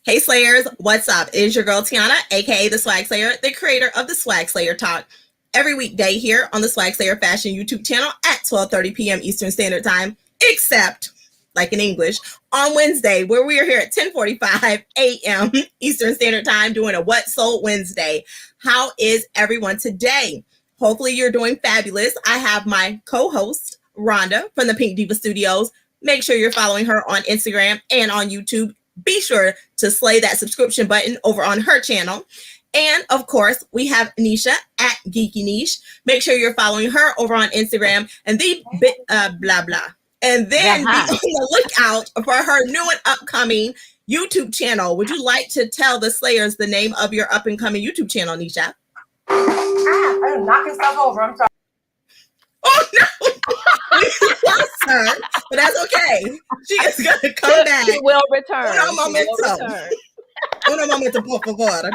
Hey Slayers, what's up? It is your girl Tiana, aka the Swagslayer, the creator of the Swagslayer Talk. Every weekday here on the Swagslayer Fashion YouTube channel at 12:30 p.m. Eastern Standard Time, except, like in English, on Wednesday, where we are here at 10:45 a.m. Eastern Standard Time doing a What Sold Wednesday. How is everyone today? Hopefully you're doing fabulous. I have my co-host, Rhonda from the Pink Diva Studios. Make sure you're following her on Instagram and on YouTube. Be sure to slay that subscription button over on her channel. And of course, we have Nisha at Geeky Niche. Make sure you're following her over on Instagram and the blah blah. And then be on the lookout for her new and upcoming YouTube channel. Would you like to tell the Slayers the name of your up and coming YouTube channel, Nisha? I'm knocking stuff over. I'm sorry. Oh no! We lost her, but that's okay. She is going to come back. She will return. Una momento, por favor.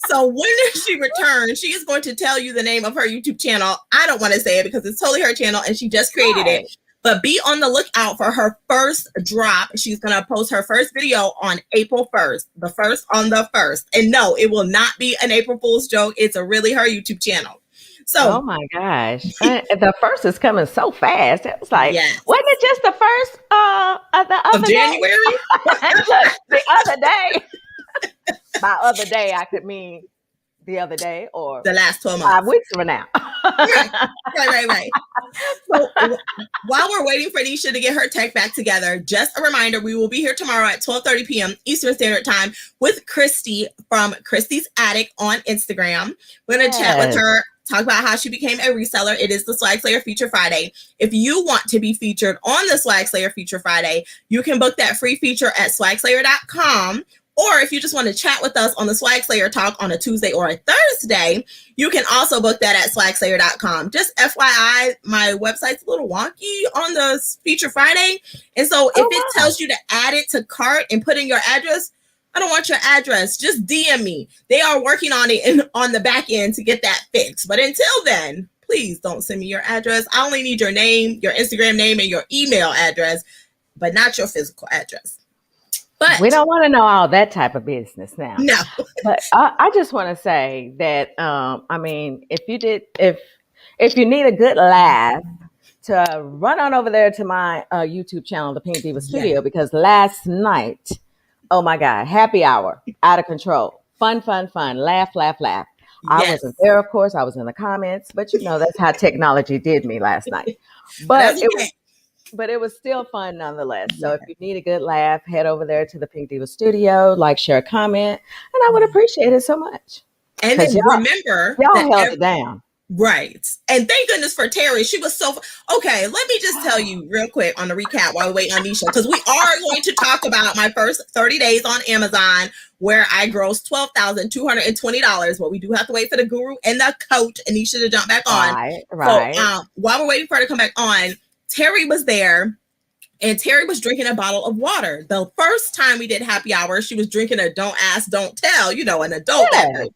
So when she returns, she is going to tell you the name of her YouTube channel. I don't want to say it because it's totally her channel and she just created it. But be on the lookout for her first drop. She's going to post her first video on April 1st. The first on the 1st. And no, it will not be an April Fool's joke. It's a really her YouTube channel. So, oh my gosh, the first is coming so fast. It was like, wasn't it just the first of the other of January? Look, the other day. By other day, I could mean the other day or the last 12 months. 5 weeks from now. Right. So while we're waiting for Nisha to get her tech back together, just a reminder, we will be here tomorrow at 12:30 p.m. Eastern Standard Time with Christy from Christy's Attic on Instagram. We're going to chat with her, talk about how she became a reseller. It is the Swagslayer Feature Friday. If you want to be featured on the Swagslayer Feature Friday, you can book that free feature at swagslayer.com. Or if you just want to chat with us on the Swagslayer Talk on a Tuesday or a Thursday, you can also book that at swagslayer.com. Just FYI, my website's a little wonky on the Feature Friday. And so if it tells you to add it to cart and put in your address, I don't want your address. Just DM me. They are working on it and on the back end to get that fixed. But until then, please don't send me your address. I only need your name, your Instagram name, and your email address, but not your physical address. But we don't want to know all that type of business now. No. But I just want to say that, I mean, if you need a good laugh, to run on over there to my YouTube channel, the Pink Diva Studio, because last night, oh my God, happy hour, out of control, fun, laugh. I wasn't there, of course. I was in the comments, but you know, that's how technology did me last night. But it was still fun nonetheless. So if you need a good laugh, head over there to the Pink Diva Studio, like, share, comment, and I would appreciate it so much. And then remember, y'all held it down. Right. And thank goodness for Terry. She was so okay. Let me just tell you real quick on the recap while we wait on Nisha, because we are going to talk about my first 30 days on Amazon where I grossed $12,220. But we do have to wait for the guru and the coach and Nisha to jump back on. Right. So while we're waiting for her to come back on, Terry was there and Terry was drinking a bottle of water. The first time we did happy hour, she was drinking a don't ask, don't tell, you know, an adult beverage.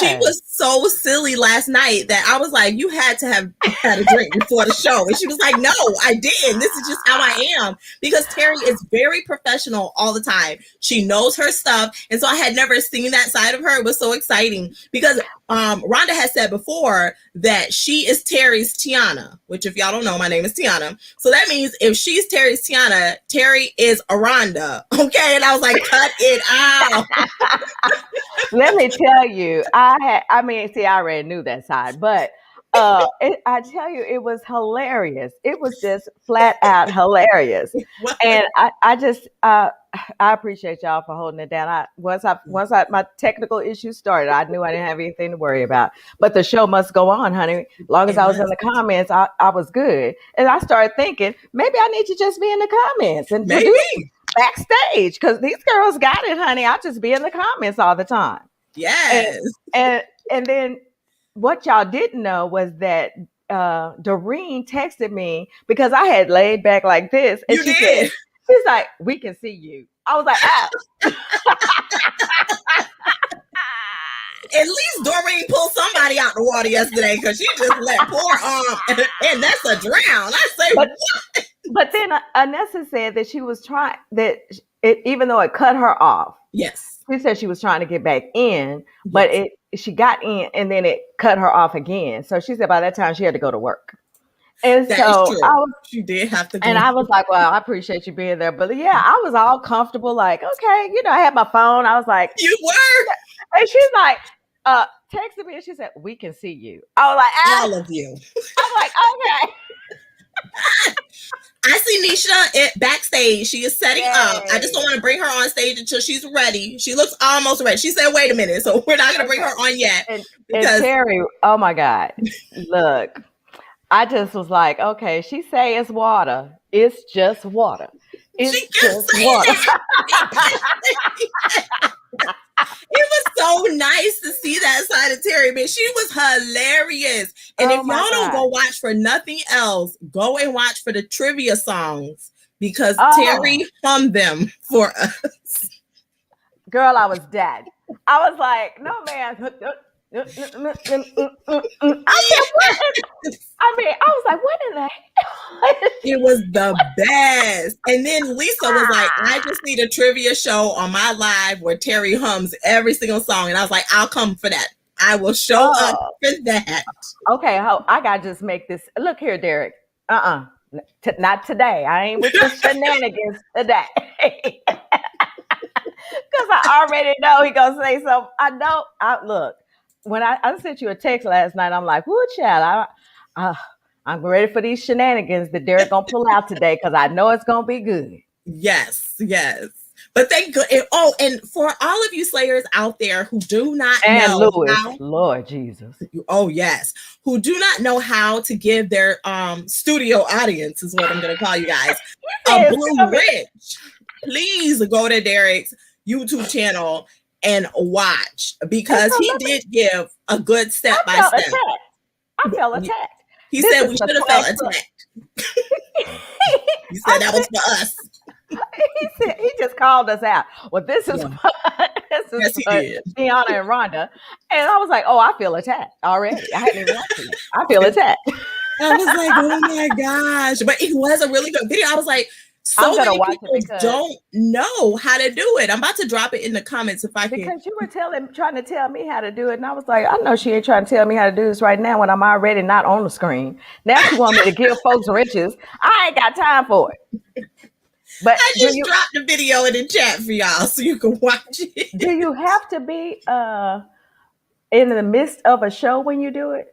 She was so silly last night that I was like, you had to have had a drink before the show. And she was like, no, I didn't. This is just how I am. Because Terry is very professional all the time. She knows her stuff. And so I had never seen that side of her. It was so exciting because Rhonda has said before that she is Terry's Tiana, which if y'all don't know, my name is Tiana. So that means if she's Terry's Tiana, Terry is a Rhonda. Okay. And I was like, cut it out. Let me tell you, I already knew that side, but I tell you, it was hilarious. It was just flat out hilarious. And I appreciate y'all for holding it down. Once my technical issues started, I knew I didn't have anything to worry about. But the show must go on, honey. As long as I was in the comments, I was good. And I started thinking, maybe I need to just be in the comments and backstage, because these girls got it, honey. I'll just be in the comments all the time. Yes. And then what y'all didn't know was that Doreen texted me because I had laid back like this. And she's like, we can see you. I was like, At least Doreen pulled somebody out the water yesterday, because she just let poor and that's a drown. I say, what? But then Anessa said that she was trying, that even though it cut her off. Yes. She said she was trying to get back in, but she got in and then it cut her off again. So she said by that time she had to go to work. And That so is true. She did have to go. And I was like, well, I appreciate you being there. But yeah, I was all comfortable, like, okay, I had my phone. I was like, you were. And she's like, texted me and she said, we can see you. I was like, all of you. I'm like, okay. I see Nisha backstage. She is setting up. I just don't want to bring her on stage until she's ready. She looks almost ready. She said, wait a minute. So we're not going to bring her on yet. And Terry, oh my God. Look, I just was like, okay, she say it's water. It's just water. It's just water. It was so nice to see that side of Terry, man. She was hilarious. And if y'all don't go watch for nothing else, go and watch for the trivia songs because Terry hummed them for us. Girl, I was dead. I was like, no, man. I was like, what in the hell? It was the best. And then Lisa was like, I just need a trivia show on my live where Terry hums every single song. And I was like, I'll come for that. I will show up for that. Okay, I gotta just make this. Look here, Derek. Not today. I ain't with the shenanigans today. Because I already know he gonna say something. I know. Look. When I sent you a text last night, I'm like, "Woo, child! I'm ready for these shenanigans that Derek gonna pull out today because I know it's gonna be good." Yes. But thank God. And for all of you Slayers out there who do not know, Lewis, Lord Jesus, oh yes, who do not know how to give their studio audience is what I'm gonna call you guys a blue wrench. Please go to Derek's YouTube channel and watch because he did give a good step by step. I felt attacked. He said we should have felt attacked. He said that was for us. He just called us out. Well, this is yes, he did. Tiana and Rhonda, and I was like, "Oh, I feel attacked already." I hadn't even watched it. I feel attacked. I was like, "Oh my gosh!" But it was a really good video. I was like, so many people don't know how to do it. I'm about to drop it in the comments if I can. Because you were trying to tell me how to do it. And I was like, I know she ain't trying to tell me how to do this right now when I'm already not on the screen. Now she want me to give folks wrenches. I ain't got time for it. But I just dropped the video in the chat for y'all so you can watch it. Do you have to be in the midst of a show when you do it?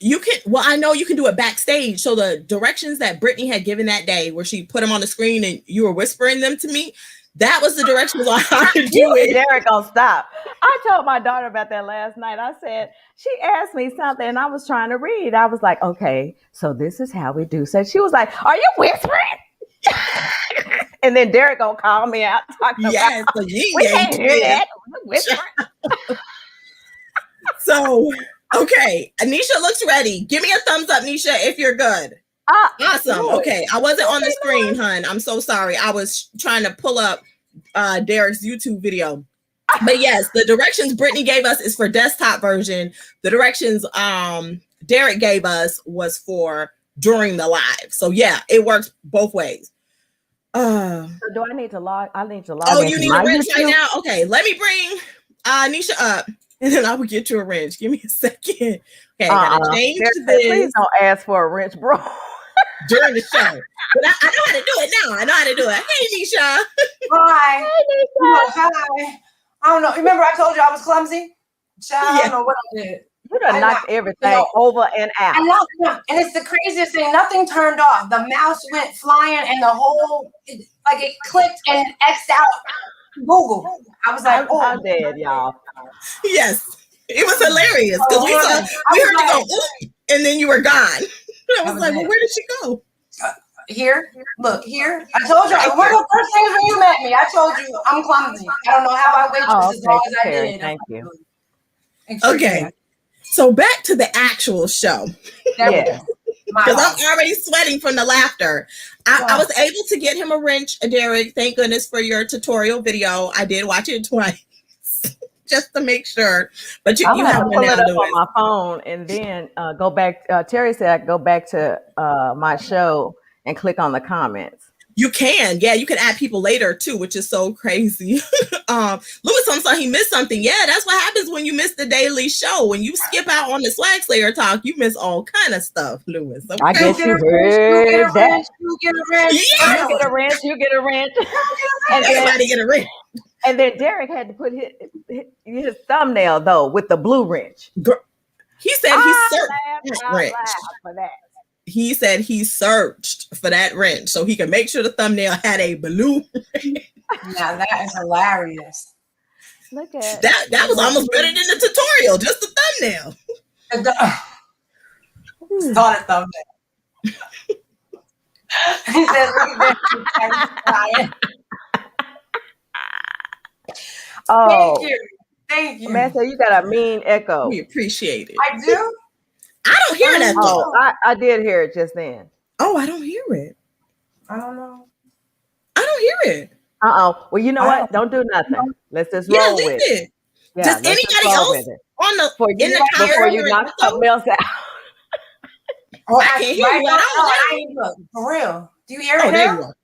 You can, I know you can do it backstage. So the directions that Brittany had given that day where she put them on the screen and you were whispering them to me, that was the directions on how to do it. Derek, gonna stop. I told my daughter about that last night. I said, she asked me something and I was trying to read. I was like, okay, so this is how we do. So she was like, are you whispering? And then Derek gonna call me out talking about, we can't hear that. Whispering. So, okay, Anisha looks ready. Give me a thumbs up, Nisha, if you're good. Awesome. Okay, I wasn't on the screen, hun. I'm so sorry. I was trying to pull up Derek's YouTube video. But yes, the directions Brittany gave us is for desktop version. The directions Derek gave us was for during the live. So yeah, it works both ways. So do I need to log? I need to log. Oh, you need a wrench right now? Okay, let me bring Nisha up. And then I will get you a wrench. Give me a second. Okay, I gotta change this. Please don't ask for a wrench, bro. During the show. But I know how to do it now. I know how to do it. Hey, Nisha. Hi. Hey, Nisha. Hi. I don't know. Remember I told you I was clumsy? I don't know what I did. You done knocked everything over and out. And it's the craziest thing. Nothing turned off. The mouse went flying and the whole, it clicked and X'd out Google. I was like, I'm dead, y'all. Yes. It was hilarious because we heard you go, oop, and then you were gone. I was like, well, where did she go? Here. Look, here. I told you. One of the first things when you met me, I told you I'm clumsy. I don't know how I waited as long as I did. Thank you. Okay. So back to the actual show. Yeah. Because I'm already sweating from the laughter. I was able to get him a wrench, Derek. Thank goodness for your tutorial video. I did watch it twice just to make sure. But you have to pull it up on my phone and then go back. Terry said I go back to my show and click on the comments. You can, yeah, you can add people later too, which is so crazy. Louis said he missed something. Yeah, that's what happens when you miss the daily show. When you skip out on the Swagslayer talk, you miss all kind of stuff, Louis. Okay? I guess you heard that. You get a wrench. Yeah. You get a wrench. You get a wrench. Everybody get a wrench. And then Derek had to put his thumbnail though with the blue wrench. He said he searched that wrench for that. He said he searched for that wrench so he could make sure the thumbnail had a blue wrench. Now that is hilarious. Look at that was almost better than the tutorial, just the thumbnail. Saw the thumbnail. He said, "Look at oh, thank you. Man, so you got a mean echo. We appreciate it. I do. I don't hear that though. Oh, I did hear it just then. Oh, I don't hear it. I don't know. I don't hear it. Well, you know what? Don't do nothing. Let's just roll with it. Yeah, does anybody else on the before you knock something else out? Oh, I can't hear you. I ain't look for real. Do you hear it there now? you are.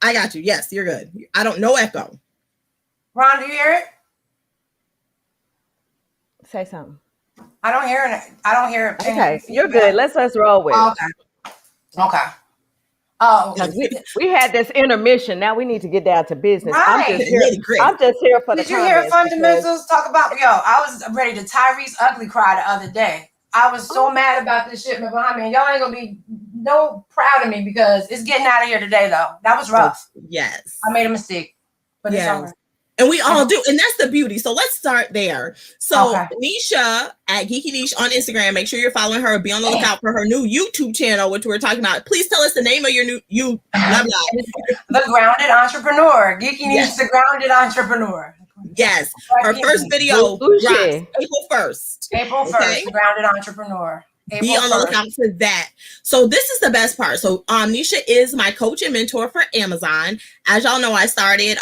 I got you. Yes, you're good. I don't know echo. Ron, do you hear it? Say something. I don't hear it. I don't hear it. Okay, you're good. Let's roll with it. Okay. Oh, we had this intermission. Now we need to get down to business. Right. I'm just here for the Did you hear fundamentals talk about? I was ready to Tyrese ugly cry the other day. I was so mad about this shipment behind me. And y'all ain't gonna be no proud of me because it's getting out of here today though. That was rough. Yes. I made a mistake. But it's all right. And we all do. And that's the beauty. So let's start there. So Okay. Nisha at Geeky Niche on Instagram, make sure you're following her. Be on the lookout for her new YouTube channel, which we're talking about. Please tell us the name of your new blah, blah. The Grounded Entrepreneur. Geeky Niche, the Grounded Entrepreneur. Yes. Her first video drops April 1st. April 1st, The Grounded Entrepreneur. Be on the lookout for that. So this is the best part. So Nisha is my coach and mentor for Amazon. As y'all know, I started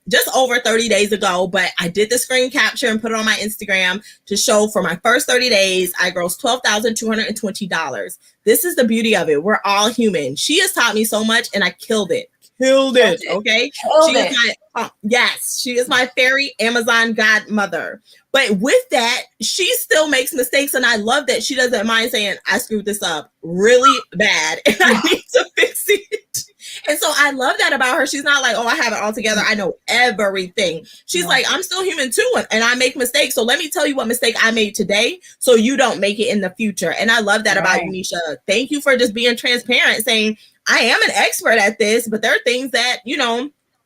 just over 30 days ago, but I did the screen capture and put it on my Instagram to show for my first 30 days, I grossed $12,220. This is the beauty of it. We're all human. She has taught me so much and I killed it. Okay. She is my fairy Amazon godmother. But with that, she still makes mistakes. And I love that she doesn't mind saying, I screwed this up really bad and I need to fix it. And so I love that about her. She's not like, oh, I have it all together. I know everything. She's like, I'm still human too. And I make mistakes. So let me tell you what mistake I made today so you don't make it in the future. And I love that about you, Nisha. Thank you for just being transparent, saying, I am an expert at this, but there are things that,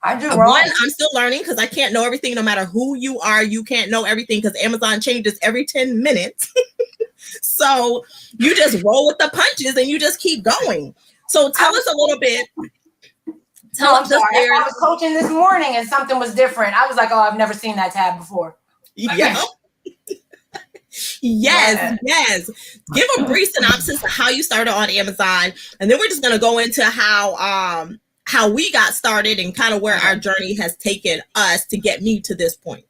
I do wrong. One, I'm still learning because I can't know everything. No matter who you are, you can't know everything because Amazon changes every 10 minutes. So you just roll with the punches and you just keep going. So tell us a little bit. I'm sorry. I was coaching this morning and something was different. I was like, oh, I've never seen that tab before. Yeah. Yes. Give a brief synopsis of how you started on Amazon, and then we're just going to go into how we got started and kind of where our journey has taken us to get me to this point.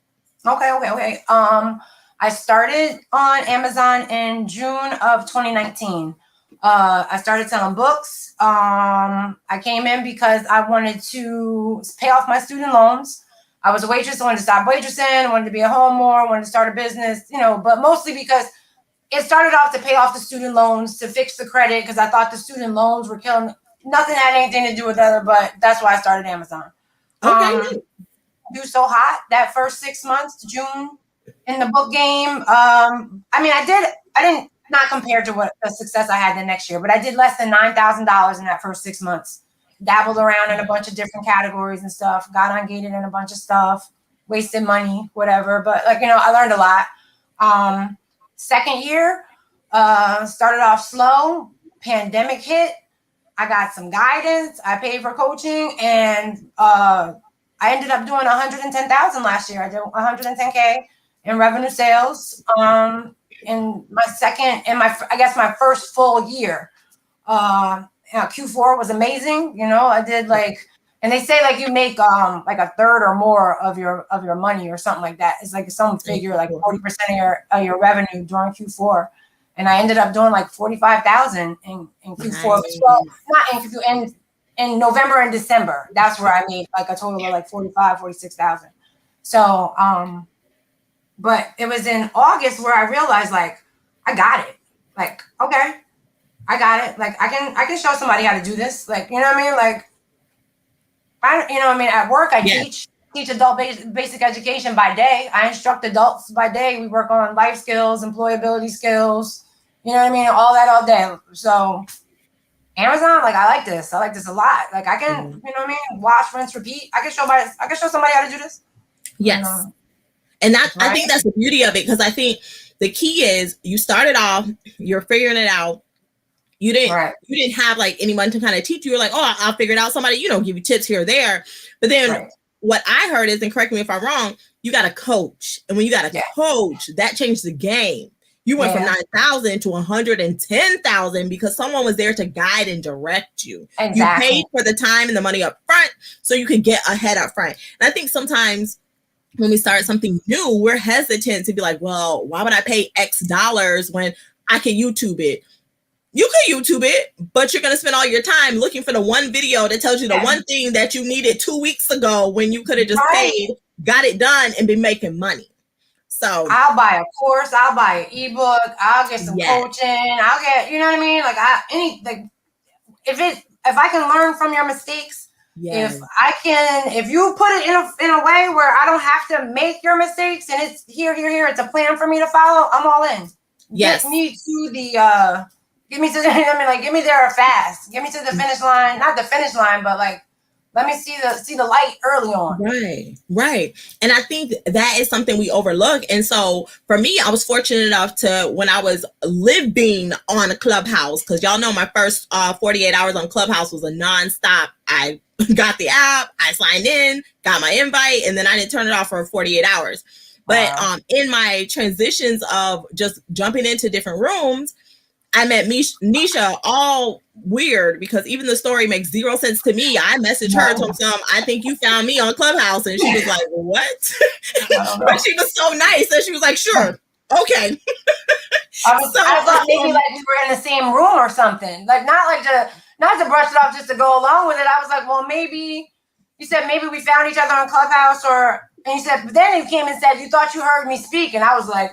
Okay. I started on Amazon in June of 2019. I started selling books. I came in because I wanted to pay off my student loans. I was a waitress. I wanted to stop waitressing. I wanted to be at home more. I wanted to start a business, but mostly because it started off to pay off the student loans, to fix the credit, because I thought the student loans were killing me. Nothing had anything to do with other, but that's why I started Amazon. Okay. Do so hot that first 6 months to June in the book game. I didn't not compared to what the success I had the next year, but I did less than $9,000 in that first 6 months. Dabbled around in a bunch of different categories and stuff, got ungated in a bunch of stuff, wasted money, whatever. But I learned a lot. Second year, started off slow, pandemic hit. I got some guidance. I paid for coaching, and I ended up doing $110,000 last year. I did $110K in revenue sales. In my first full year. Q4 was amazing. I did and they say you make a third or more of your money or something like that. It's like some figure 40% of your revenue during Q4. And I ended up doing 45,000 in Q4. Nice. Well, not in Q4, in November and December. That's where I made like a total of like 45, 46,000. So, but it was in August where I realized like, I got it. Like, okay, I got it. Like I can show somebody how to do this. Like, you know what I mean? Like, at work, I teach adult basic education by day. I instruct adults by day. We work on life skills, employability skills, you know what I mean? All that all day. So Amazon, like I like this. I like this a lot. Like I can, you know what I mean? Watch, rinse, repeat. I can show somebody how to do this. Yes. And that, right? I think that's the beauty of it. Cause I think the key is you started off, you're figuring it out. You didn't have like anyone to kind of teach you. You're like, oh, I'll figure it out. Somebody, give you tips here or there. But then what I heard is, and correct me if I'm wrong, you got a coach. And when you got a coach, that changed the game. You went from 9,000 to 110,000 because someone was there to guide and direct you. Exactly. You paid for the time and the money up front so you could get ahead up front. And I think sometimes when we start something new, we're hesitant to be like, well, why would I pay X dollars when I can YouTube it? You could YouTube it, but you're going to spend all your time looking for the one video that tells you the one thing that you needed 2 weeks ago when you could have just paid, got it done, and been making money. So I'll buy a course, I'll buy an ebook, I'll get some coaching, I'll get, you know what I mean? Like if I can learn from your mistakes, if you put it in a way where I don't have to make your mistakes and it's here, it's a plan for me to follow, I'm all in. Get me to the Get me there fast. Get me to the finish line. Not the finish line, but like, let me see the light early on. Right. And I think that is something we overlook. And so for me, I was fortunate enough to, when I was living on a Clubhouse, because y'all know my first 48 hours on Clubhouse was a nonstop. I got the app, I signed in, got my invite, and then I didn't turn it off for 48 hours. But in my transitions of just jumping into different rooms, I met Nisha, all weird because even the story makes zero sense to me. I messaged her, told some, I think you found me on Clubhouse. And she was like, what? But she was so nice. And she was like, sure. Okay. I thought maybe like we were in the same room or something. Like not to brush it off just to go along with it. I was like, well, maybe you said maybe we found each other on Clubhouse and you said, but then he came and said, you thought you heard me speak. And I was like,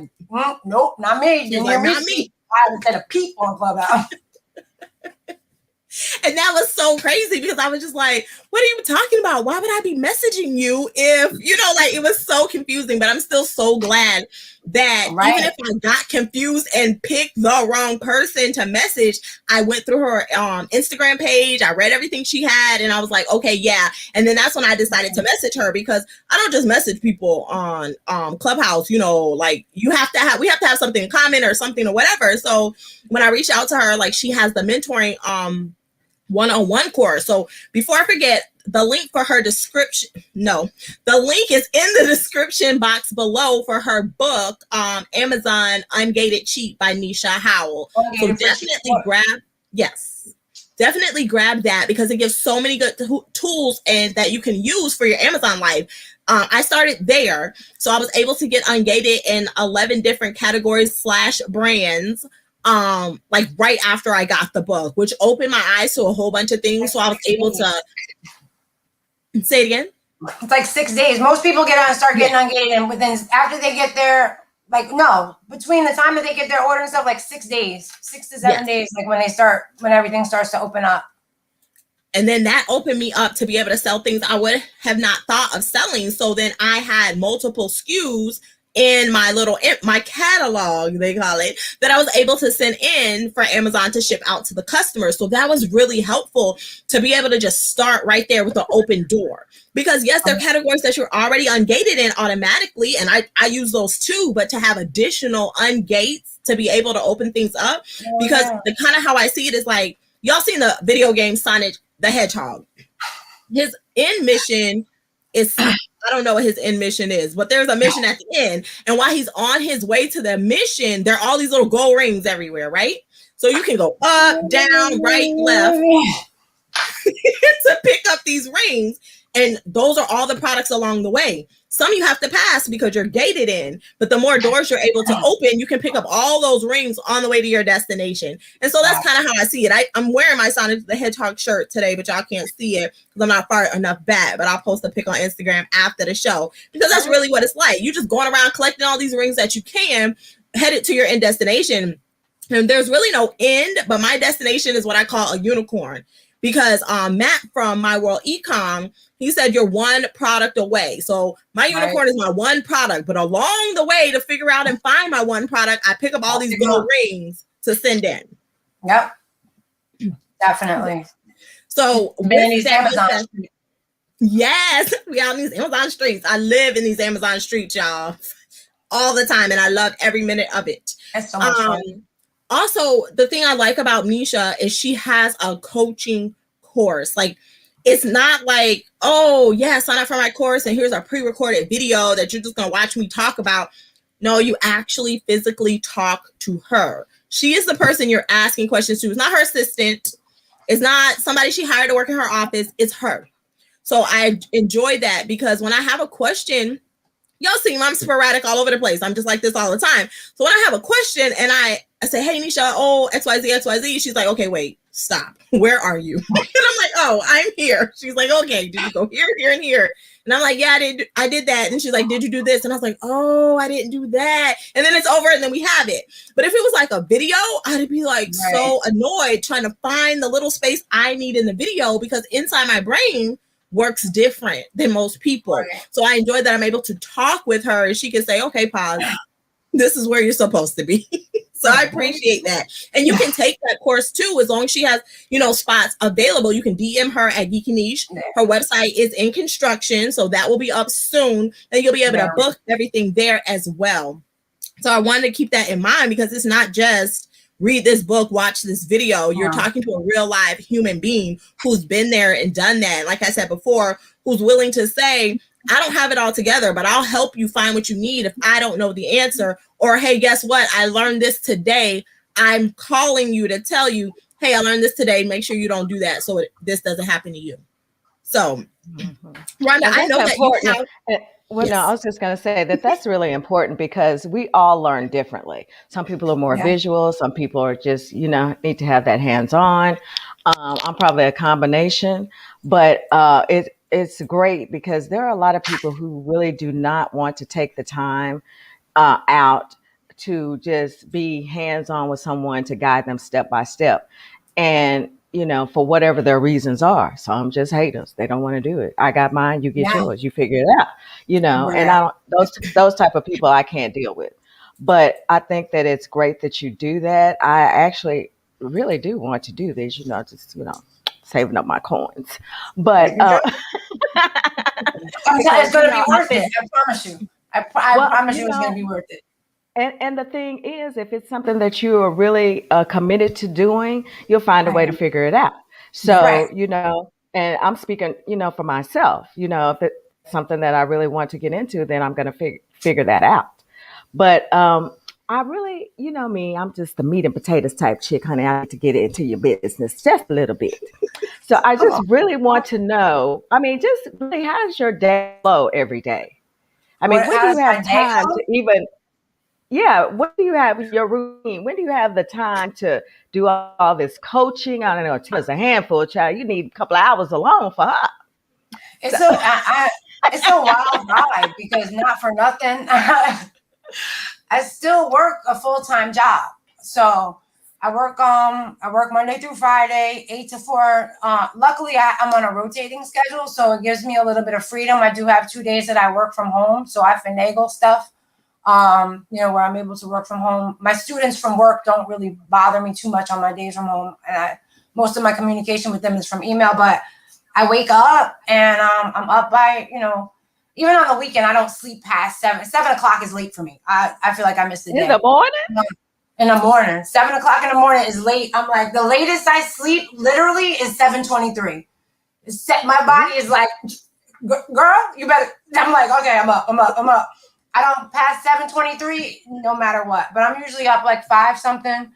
nope, not me. Didn't hear me speak. I haven't said a peep on Clubhouse. And that was so crazy because I was just like, what are you talking about? Why would I be messaging you if, it was so confusing, but I'm still so glad that even if I got confused and picked the wrong person to message, I went through her Instagram page. I read everything she had and I was like, okay, yeah. And then that's when I decided to message her because I don't just message people on Clubhouse, like we have to have something in common or something or whatever. So when I reached out to her, like she has the mentoring one-on-one course. So before I forget, the link for her the link is in the description box below for her book, Amazon Ungated Cheap by Nisha Howell. So definitely grab that because it gives so many good tools and that you can use for your Amazon life. I started there, so I was able to get ungated in 11 different categories / brands. Like right after I got the book, which opened my eyes to a whole bunch of things. So I was able to say it again. It's like 6 days. Most people get on and start getting ungated, and after they get their between the time that they get their order and stuff, like 6 days, 6 to 7 days, like when everything starts to open up. And then that opened me up to be able to sell things I would have not thought of selling. So then I had multiple SKUs in my catalog, they call it, that I was able to send in for Amazon to ship out to the customers. So that was really helpful to be able to just start right there with the open door. Because yes, there are categories that you're already ungated in automatically, and I use those too, but to have additional ungates to be able to open things up, because the kind of how I see it is like, y'all seen the video game Sonic the Hedgehog. His end mission is, I don't know what his end mission is, but there's a mission at the end. And while he's on his way to the mission, there are all these little gold rings everywhere, right? So you can go up, down, right, left to pick up these rings. And those are all the products along the way. Some you have to pass because you're gated in, but the more doors you're able to open, you can pick up all those rings on the way to your destination. And so that's kind of how I see it. I'm wearing my Sonic the Hedgehog shirt today, but y'all can't see it because I'm not far enough back, but I'll post a pic on Instagram after the show because that's really what it's like. You're just going around collecting all these rings that you can, headed to your end destination. And there's really no end, but my destination is what I call a unicorn. Because Matt from My World Ecom, he said you're one product away. So my unicorn is my one product, but along the way to figure out and find my one product, I pick up all these gold rings to send in. Yep, definitely. So these Amazon streets. Yes, we out in these Amazon streets. I live in these Amazon streets, y'all, all the time, and I love every minute of it. That's so much fun. Also, the thing I like about Misha is she has a coaching course. Like, it's not like, oh, yeah, sign up for my course and here's a pre-recorded video that you're just going to watch me talk about. No, you actually physically talk to her. She is the person you're asking questions to. It's not her assistant. It's not somebody she hired to work in her office. It's her. So I enjoy that because when I have a question, y'all see me, I'm sporadic all over the place. I'm just like this all the time. So when I have a question and I say, hey, Nisha, oh, XYZ, she's like, okay, wait, stop. Where are you? And I'm like, oh, I'm here. She's like, okay, did you go here, here, and here? And I'm like, yeah, I did that. And she's like, did you do this? And I was like, oh, I didn't do that. And then it's over and then we have it. But if it was like a video, I'd be like so annoyed trying to find the little space I need in the video because inside my brain works different than most people. Right. So I enjoy that I'm able to talk with her and she can say, okay, pause, this is where you're supposed to be. So I appreciate that. And you can take that course too, as long as she has, spots available. You can DM her at Geeky Niche. Her website is in construction, so that will be up soon. And you'll be able to book everything there as well. So I wanted to keep that in mind because it's not just read this book, watch this video. You're talking to a real live human being who's been there and done that. Like I said before, who's willing to say, I don't have it all together, but I'll help you find what you need if I don't know the answer. Or, hey, guess what? I learned this today. I'm calling you to tell you, hey, I learned this today. Make sure you don't do that so this doesn't happen to you. So, Rhonda, I know that you have... Well, no, I was just going to say that's really important because we all learn differently. Some people are more visual. Some people are just, need to have that hands-on. I'm probably a combination, but it's great because there are a lot of people who really do not want to take the time out to just be hands-on with someone to guide them step by step. And for whatever their reasons are. Some just haters. They don't want to do it. I got mine, you get yours, you figure it out, and I don't, those type of people I can't deal with. But I think that it's great that you do that. I actually really do want to do this, just, saving up my coins. But it's going to be worth it. I promise you. I promise you it's going to be worth it. And the thing is, if it's something that you are really committed to doing, you'll find a way to figure it out. So, and I'm speaking, for myself, if it's something that I really want to get into, then I'm going to figure that out. But I really, me, I'm just the meat and potatoes type chick, honey. I like to get into your business just a little bit. So I just really want to know, just really, how does your day flow every day? When do you have time to even... Yeah, when do you have your routine? When do you have the time to do all this coaching? I don't know, Tiana's a handful, child. You need a couple of hours alone for her. It's a wild ride because not for nothing, I still work a full-time job. So I work Monday through Friday, 8 to 4. Luckily, I'm on a rotating schedule, so it gives me a little bit of freedom. I do have 2 days that I work from home, so I finagle stuff. Where I'm able to work from home. My students from work don't really bother me too much on my days from home. And most of my communication with them is from email, but I wake up and I'm up by, even on the weekend, I don't sleep past 7 o'clock is late for me. I feel like I missed the day. In the morning? In the morning. 7 o'clock in the morning is late. I'm like, the latest I sleep literally is 7:23. My body is like, girl, you better. I'm like, okay, I'm up. I don't pass 7:23 no matter what, but I'm usually up like 5 something.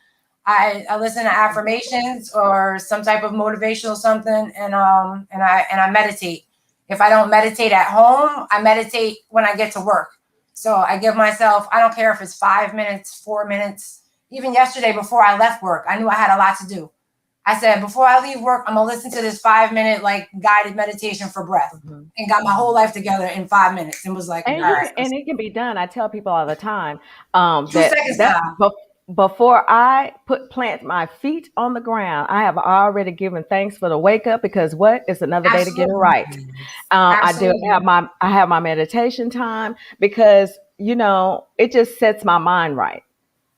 I listen to affirmations or some type of motivational something, and I meditate. If I don't meditate at home, I meditate when I get to work. So I give myself, I don't care if it's 5 minutes, 4 minutes. Even yesterday before I left work, I knew I had a lot to do. I said, before I leave work, I'm going to listen to this 5 minute like guided meditation for breath, and got my whole life together in 5 minutes and was like, and, all right. And it can be done. I tell people all the time 2 seconds time. Before I plant my feet on the ground, I have already given thanks for the wake up, because it's another day to get it right. I have my meditation time, because, it just sets my mind right.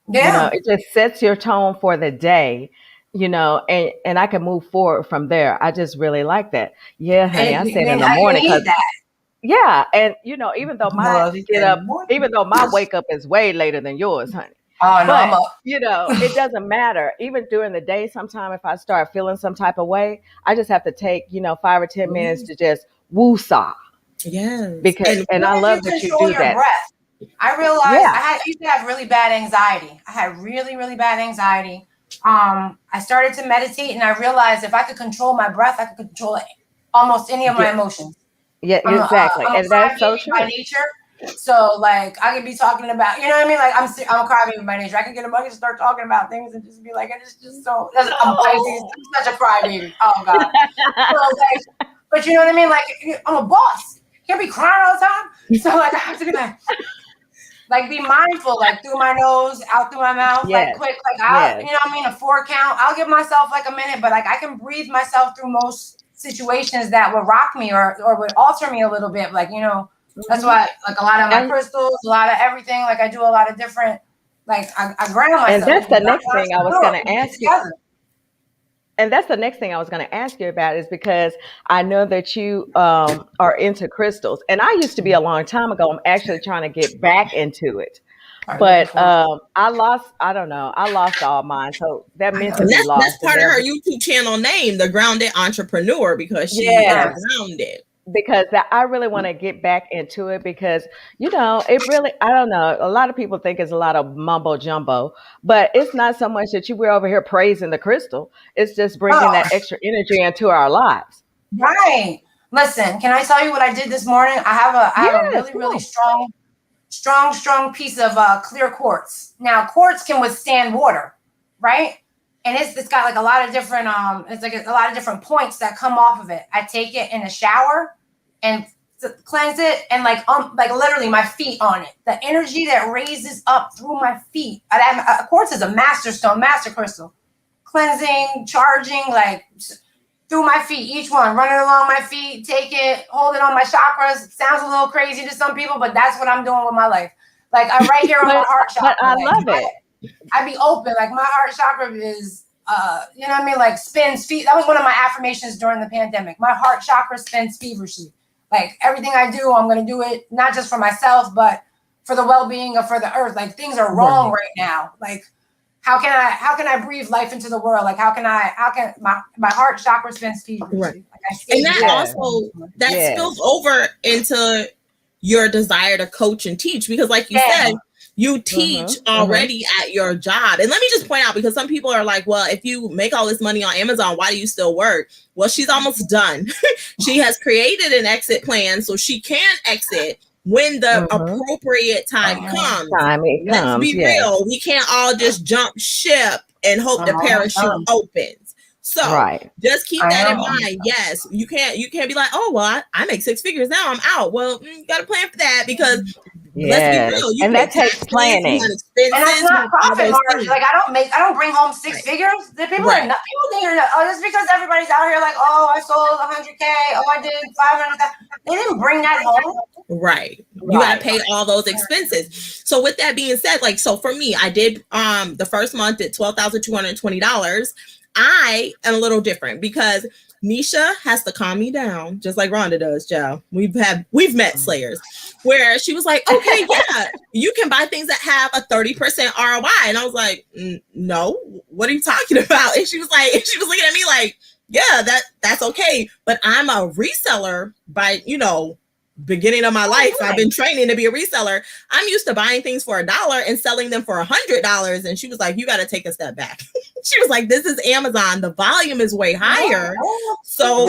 Yeah. It just sets your tone for the day, and I can move forward from there. I just really like that. Yeah, honey, I said in the morning. Yeah. And, even though my wake up is way later than yours, honey. Oh, no, but, it doesn't matter. Even during the day, sometime if I start feeling some type of way, I just have to take, 5 or 10 minutes to just woo-saw. Yes. Because, and I love that you do that. Breath. I realized I used to have really bad anxiety. I had really, really bad anxiety. I started to meditate, and I realized if I could control my breath, I could control almost any of my emotions. Yeah, exactly. And that's so true. By nature. So like I could be talking about, you know what I mean? Like I'm a crybaby by nature. I can get a bucket and start talking about things and just be like, it's just so. I'm Pisces. I'm such a crybaby. Oh God. So, but you know what I mean? Like I'm a boss. Can't be crying all the time. So like I have to be like be mindful, like through my nose, out through my mouth, like quick, like out. You know what I mean? A 4 count. I'll give myself like a minute, but like I can breathe myself through most situations that would rock me or would alter me a little bit. Like that's why, like a lot of my crystals, a lot of everything, like I do a lot of different, like I ground myself. And that's the next thing I was going to ask you. And that's the next thing I was going to ask you about, is because I know that you are into crystals. And I used to be a long time ago. I'm actually trying to get back into it. But I lost all mine. So that meant to be lost. That's part of her YouTube channel name, The Grounded Entrepreneur, because she is grounded. Because I really want to get back into it, because, it really, I don't know. A lot of people think it's a lot of mumbo jumbo, but it's not so much that we're over here praising the crystal. It's just bringing that extra energy into our lives. Right. Listen, can I tell you what I did this morning? I have a really, really strong piece of clear quartz. Now, quartz can withstand water, right? And it's got like a lot of different it's like a lot of different points that come off of it. I take it in a shower and cleanse it, and like literally my feet on it. The energy that raises up through my feet. Quartz is a master stone, master crystal. Cleansing, charging, like through my feet, each one, running along my feet, take it, hold it on my chakras. Sounds a little crazy to some people, but that's what I'm doing with my life. Like I'm right here on my heart chakra. But I love it. I'd be open. Like my heart chakra is, you know what I mean? Like spins. That was one of my affirmations during the pandemic. My heart chakra spins feverishly. Like everything I do, I'm going to do it not just for myself, but for the well-being of for the earth. Like things are wrong right now. Like how can I breathe life into the world? Like how can my heart chakra spins feverishly? Right. Like and that also spills over into your desire to coach and teach, because like you said, you teach already at your job. And let me just point out, because some people are like, well, if you make all this money on Amazon, why do you still work? Well, she's almost done. She has created an exit plan so she can exit when the appropriate time comes. Let's be real. We can't all just jump ship and hope the parachute opens. So just keep that in mind. Yes, you can't be like, oh, well, I make 6 figures now, I'm out. Well, you got to plan for that, because let's be real. And that takes planning. And that's not profit margin. Like I don't bring home 6 figures. People think just because everybody's out here like, oh, I sold 100K. Oh, I did 500,000. They didn't bring that home. Right. You got to pay all those expenses. So with that being said, like, so for me, I did the first month at $12,220. I am a little different, because Nisha has to calm me down, just like Rhonda does, Joe. We've met Slayers, where she was like, okay, yeah, you can buy things that have a 30% ROI. And I was like, no, what are you talking about? And she was looking at me like, yeah, that's okay. But I'm a reseller by, beginning of my life. I've been training to be a reseller. I'm used to buying things for $1 and selling them for $100. And she was like, you got to take a step back. She was like, this is Amazon. The volume is way higher. So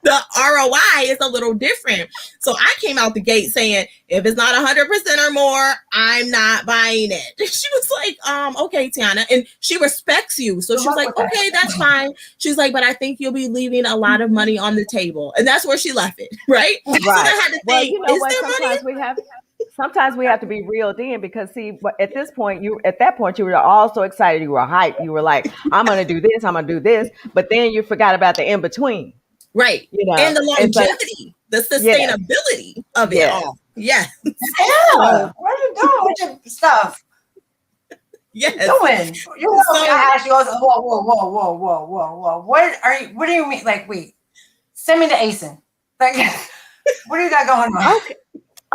the ROI is a little different. So I came out the gate saying, if it's not 100% or more, I'm not buying it. She was like, okay, Tiana. And she respects you. So she was like, okay, that's fine. She's like, but I think you'll be leaving a lot of money on the table. And that's where she left it, right? Right. So I had to think, you know is what? there money? Sometimes we have to be reeled in, because see, at that point you were all so excited, you were hyped, you were like, I'm gonna do this, I'm gonna do this, but then you forgot about the in between. Right. You know, and the longevity, the sustainability of it all. Yes. Yeah. What are you doing with your stuff? Yes. Doing? You want me to ask you also, whoa. What do you mean? Like, wait, send me the ASIN. Like, what do you got going on?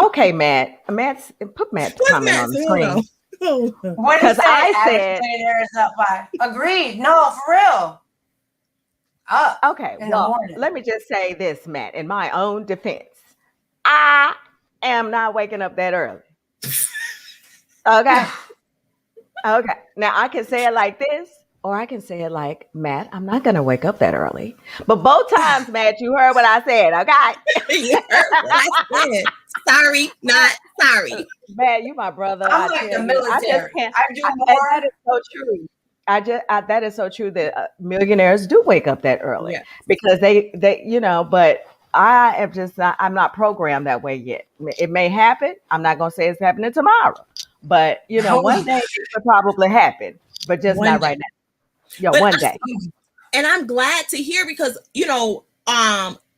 Okay, Matt. Put Matt's comment on the screen. What did he say? I said millionaires up by. Agreed. No, for real. Okay, well, let me just say this, Matt. In my own defense, I am not waking up that early. Okay. Okay. Now I can say it like this, or I can say it like, Matt, I'm not going to wake up that early. But both times, Matt, you heard what I said, okay? You heard what I said. Sorry, not sorry. Matt, you my brother. I'm like the military. I do more. That is so true. That is so true that millionaires do wake up that early, because they you know, but I am just not, I'm not programmed that way yet. It may happen. I'm not going to say it's happening tomorrow, but you know, one day it could probably happen, but just not right now. Yeah, one day. And I'm glad to hear, because, you know,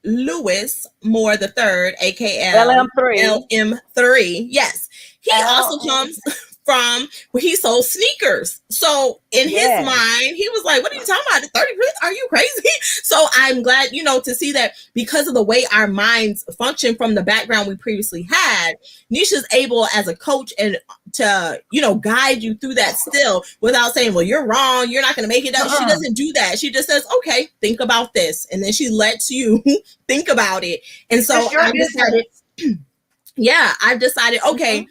Lewis Moore the third, aka LM3. Yes. He also comes from where he sold sneakers. So in his mind, he was like, what are you talking about? 30%? Are you crazy? So I'm glad, you know, to see that, because of the way our minds function from the background we previously had, Nisha's able as a coach and to, you know, guide you through that still, without saying, well, you're wrong, you're not going to make it up. She doesn't do that. She just says, okay, think about this. And then she lets you think about it. And so I've decided, okay,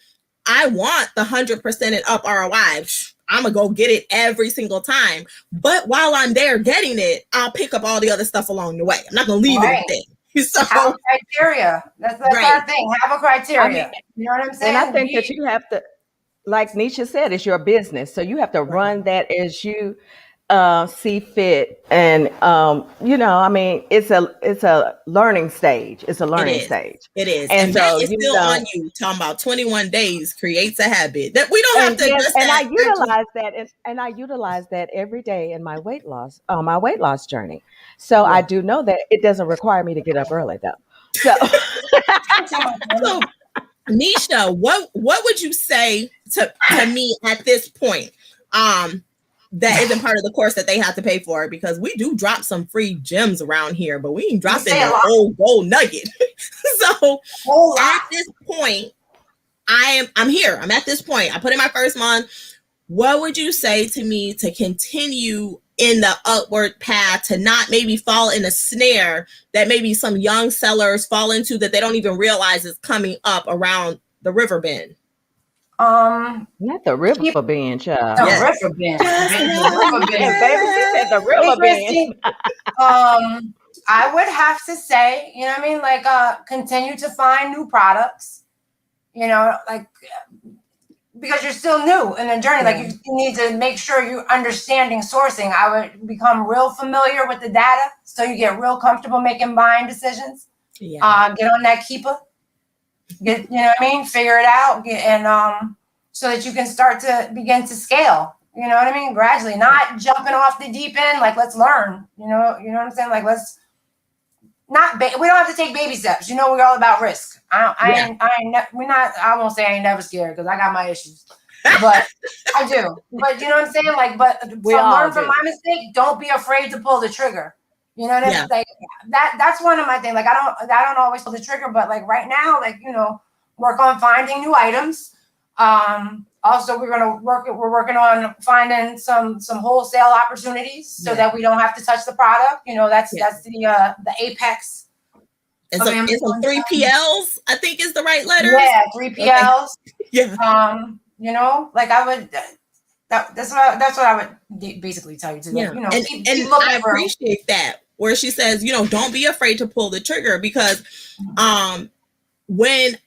I want the 100% and up ROI. I'm going to go get it every single time. But while I'm there getting it, I'll pick up all the other stuff along the way. I'm not going to leave anything. So, have a criteria. That's our thing. Have a criteria. You know what I'm saying? And I think that you have to, like Nisha said, it's your business. So you have to run that as you see fit. And, you know, I mean, it's a learning stage. It's a learning stage. It is. And that is still on you, talking about 21 days creates a habit that we don't have to. And I utilize that. And I utilize that every day in my weight loss journey. So I do know that it doesn't require me to get up early, though. So, so Nisha, what would you say to me at this point? That isn't part of the course that they have to pay for, because we do drop some free gems around here, but we ain't dropping the old gold nugget. So at this point, I'm here. I'm at this point. I put in my first month. What would you say to me to continue in the upward path, to not maybe fall in a snare that maybe some young sellers fall into that they don't even realize is coming up around the river bend? Not the river bend, child. The river bend. The river bend. I would have to say, you know what I mean? Like, continue to find new products, you know, like, because you're still new in the journey. Like, you need to make sure you're understanding sourcing. I would become real familiar with the data, so you get real comfortable making buying decisions. Get on that keeper. You know what I mean? Figure it out, so that you can start to begin to scale. You know what I mean? Gradually, not jumping off the deep end. Like, let's learn. You know what I'm saying? Like, let's not. We don't have to take baby steps. You know, we're all about risk. I won't say I ain't never scared, because I got my issues, but I do. But you know what I'm saying? Like, but learn from my mistake. Don't be afraid to pull the trigger. You know what I mean? Like that's one of my things. Like, I don't always pull the trigger, but like right now, like, you know, work on finding new items. Also, we're working on finding some wholesale opportunities so that we don't have to touch the product. You know, that's the apex. And some 3PLs, I think, is the right letter. Yeah, 3PLs. Okay. You know, like I would. That's what I would basically tell you to. Like, you know, and I appreciate that. where she says, don't be afraid to pull the trigger, because when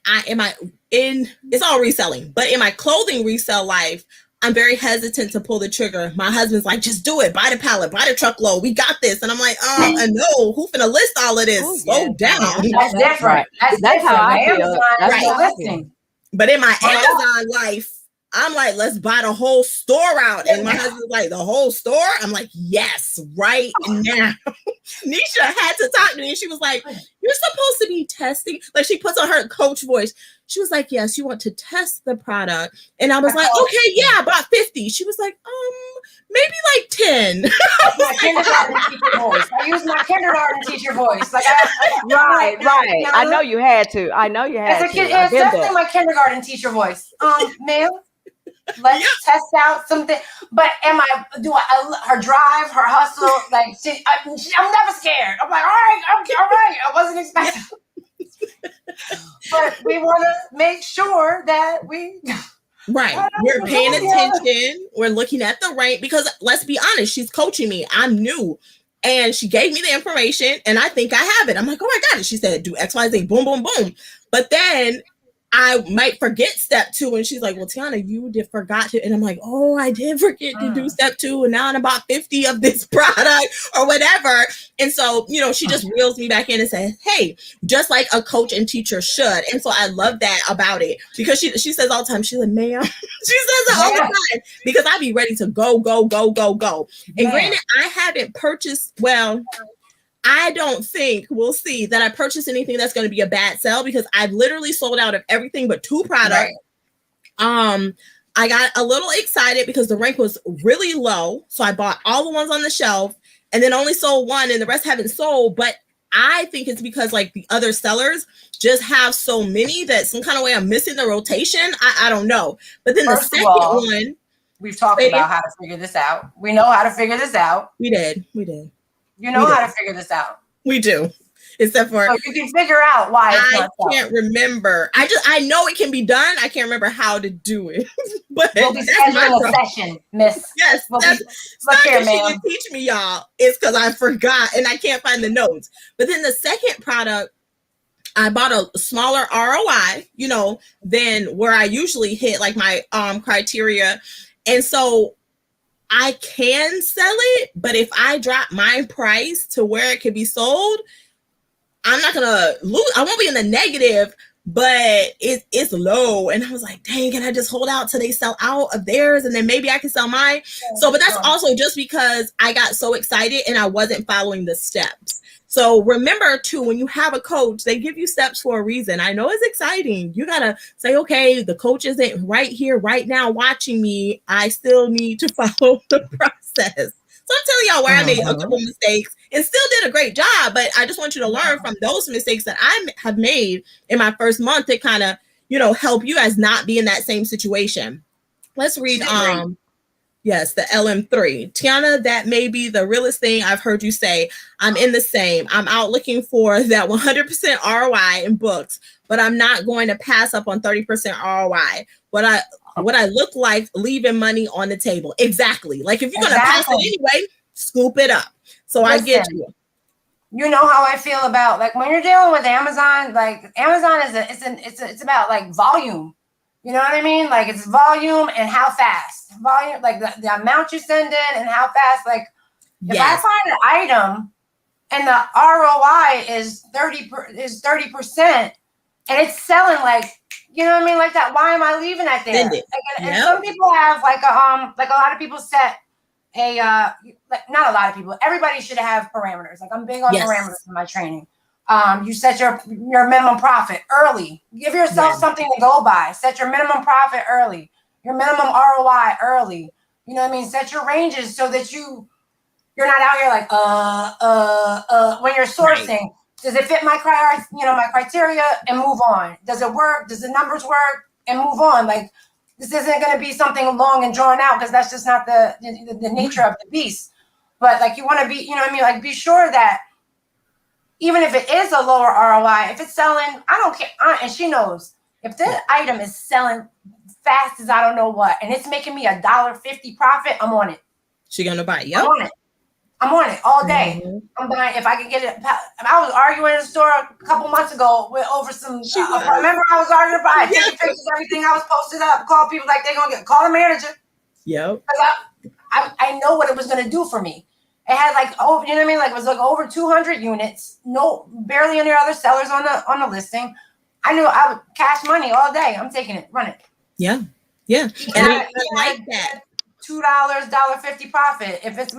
it's all reselling, but in my clothing resale life, I'm very hesitant to pull the trigger. My husband's like, just do it. Buy the pallet, buy the truckload. We got this. And I'm like, no, who finna list all of this? Slow down. That's different. Right. That's how I feel. Amazon, That's no how I listing. But in my Amazon life, I'm like, let's buy the whole store out. And my husband's like, the whole store? I'm like, yes, right now. Nisha had to talk to me, and she was like, you're supposed to be testing. Like, she puts on her coach voice. She was like, yes, you want to test the product. And I was like, okay, yeah, about 50. She was like, maybe like 10. My kindergarten teacher voice. I use my kindergarten teacher voice. Like, right. I know you had to. It's definitely my kindergarten teacher voice. Ma'am, let's test out something. But her drive, her hustle, like I'm never scared. I'm like, all right. I wasn't expecting. But we want to make sure that we're paying attention. We're looking at the rank, because let's be honest, she's coaching me. I'm new. And she gave me the information, and I think I have it. I'm like, oh, I got it. She said, do X, Y, Z, boom, boom, boom. But then I might forget step 2. And she's like, well, Tiana, you forgot to. And I'm like, oh, I did forget to do step 2. And now I'm about 50 of this product or whatever. And so, she just reels me back in and says, hey, just like a coach and teacher should. And so I love that about it, because she says all the time, she's like, ma'am, she says it all the time, because I be ready to go. And granted, I haven't purchased, I don't think, we'll see, that I purchased anything that's going to be a bad sell, because I've literally sold out of everything but 2 products. Right. I got a little excited because the rank was really low. So I bought all the ones on the shelf and then only sold 1, and the rest haven't sold. But I think it's because like the other sellers just have so many that some kind of way I'm missing the rotation. I don't know. But then the second one. We've talked about how to figure this out. We know how to figure this out. We did. You know how to figure this out. We do. Except for, so you can figure out why I can't remember. I know it can be done. I can't remember how to do it. But we'll be scheduling a session, miss. Yes, look here, man. She teach me, y'all. It's because I forgot and I can't find the notes. But then the second product, I bought a smaller ROI, than where I usually hit like my criteria, and so I can sell it. But if I drop my price to where it can be sold, I'm not gonna lose. I won't be in the negative, but it's low. And I was like, dang, can I just hold out till they sell out of theirs, and then maybe I can sell mine? So, but that's also just because I got so excited and I wasn't following the steps. So remember too, when you have a coach, they give you steps for a reason. I know it's exciting. You gotta say, okay, the coach isn't right here, right now watching me. I still need to follow the process. So I'm telling y'all where I made a couple mistakes and still did a great job. But I just want you to learn from those mistakes that I have made in my first month to kind of, help you guys not be in that same situation. Let's read yes, the LM3. Tiana, that may be the realest thing I've heard you say. I'm in the same. I'm out looking for that 100% ROI in books, but I'm not going to pass up on 30% ROI. What I look like leaving money on the table. Exactly. Like if you're going to pass it anyway, scoop it up. So listen, I get you. You know how I feel about like when you're dealing with Amazon, like Amazon it's about like volume. You know what I mean? Like it's volume and how fast. Volume, like the amount you send in and how fast. Like if I find an item and the ROI is 30% and it's selling like, you know what I mean? Like that, why am I leaving that there? Like, and some people have like a lot of people set not a lot of people. Everybody should have parameters. Like I'm big on parameters in my training. You set your minimum profit early. Give yourself something to go by. Set your minimum profit early. Your minimum ROI early. You know what I mean? Set your ranges so that you're not out here like when you're sourcing. Right. Does it fit my criteria and move on? Does it work? Does the numbers work and move on? Like this isn't going to be something long and drawn out because that's just not the nature of the beast. But like you want to be, you know what I mean? Like be sure that even if it is a lower ROI, if it's selling, I don't care. And she knows if the item is selling fast as I don't know what, and it's making me $1.50 profit, I'm on it. She gonna buy it. I'm on it. I'm on it all day. Mhm. I'm buying if I can get it. I was arguing in the store a couple months ago over some. She was. Remember, I was arguing about it, Yes. taking pictures, everything. I was posted up, call people like they're gonna call the manager. Yep. I know what it was gonna do for me. It had like over, you know what I mean? Like it was like over 200 units. No, barely any other sellers on the listing. I knew I would cash money all day. I'm taking it, run it. Yeah. Yeah. And I like that. $2, $1.50 profit. If it's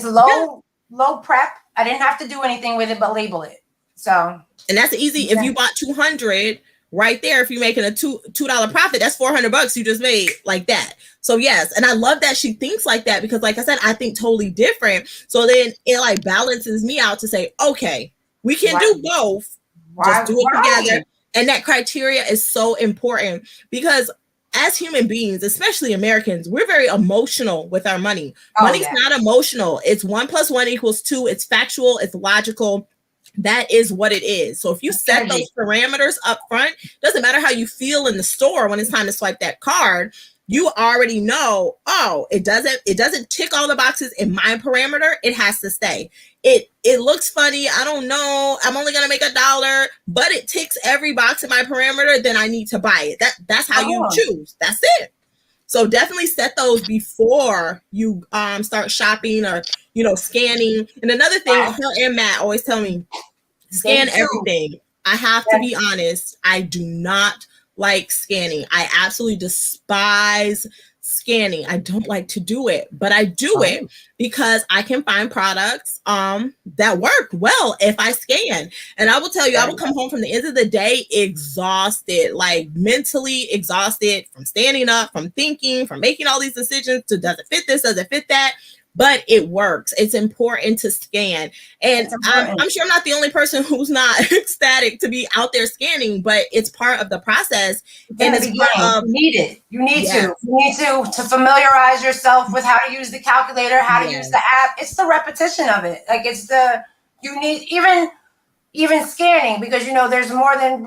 low prep. I didn't have to do anything with it but label it. So and that's easy. If you bought 200 right there, if you're making a $2 profit, that's $400 you just made like that. So yes, and I love that she thinks like that because, like I said, I think totally different. So then it like balances me out to say, okay, we can do both. Just do it together. And that criteria is so important because as human beings, especially Americans, we're very emotional with our money. Money's not emotional. It's 1 + 1 = 2. It's factual. It's logical. That is what it is. So if you set those parameters up front, doesn't matter how you feel in the store when it's time to swipe that card, you already know, oh, it doesn't tick all the boxes in my parameter. It has to stay. It looks funny. I don't know. I'm only gonna make $1, but it ticks every box in my parameter. Then I need to buy it. That's how you choose. That's it. So definitely set those before you start shopping or scanning. And another thing, her and Matt always tell me, scan everything. I have to be honest. I do not like scanning. I absolutely despise scanning. I don't like to do it, but I do it because I can find products that work well if I scan. And I will tell you, I will come home from the end of the day exhausted, like mentally exhausted from standing up, from thinking, from making all these decisions to does it fit this, does it fit that? But it works. It's important to scan. And I'm sure I'm not the only person who's not ecstatic to be out there scanning, but it's part of the process. And it's part of, you need it. You need to familiarize yourself with how to use the calculator, how to use the app. It's the repetition of it. Like you need even scanning because there's more than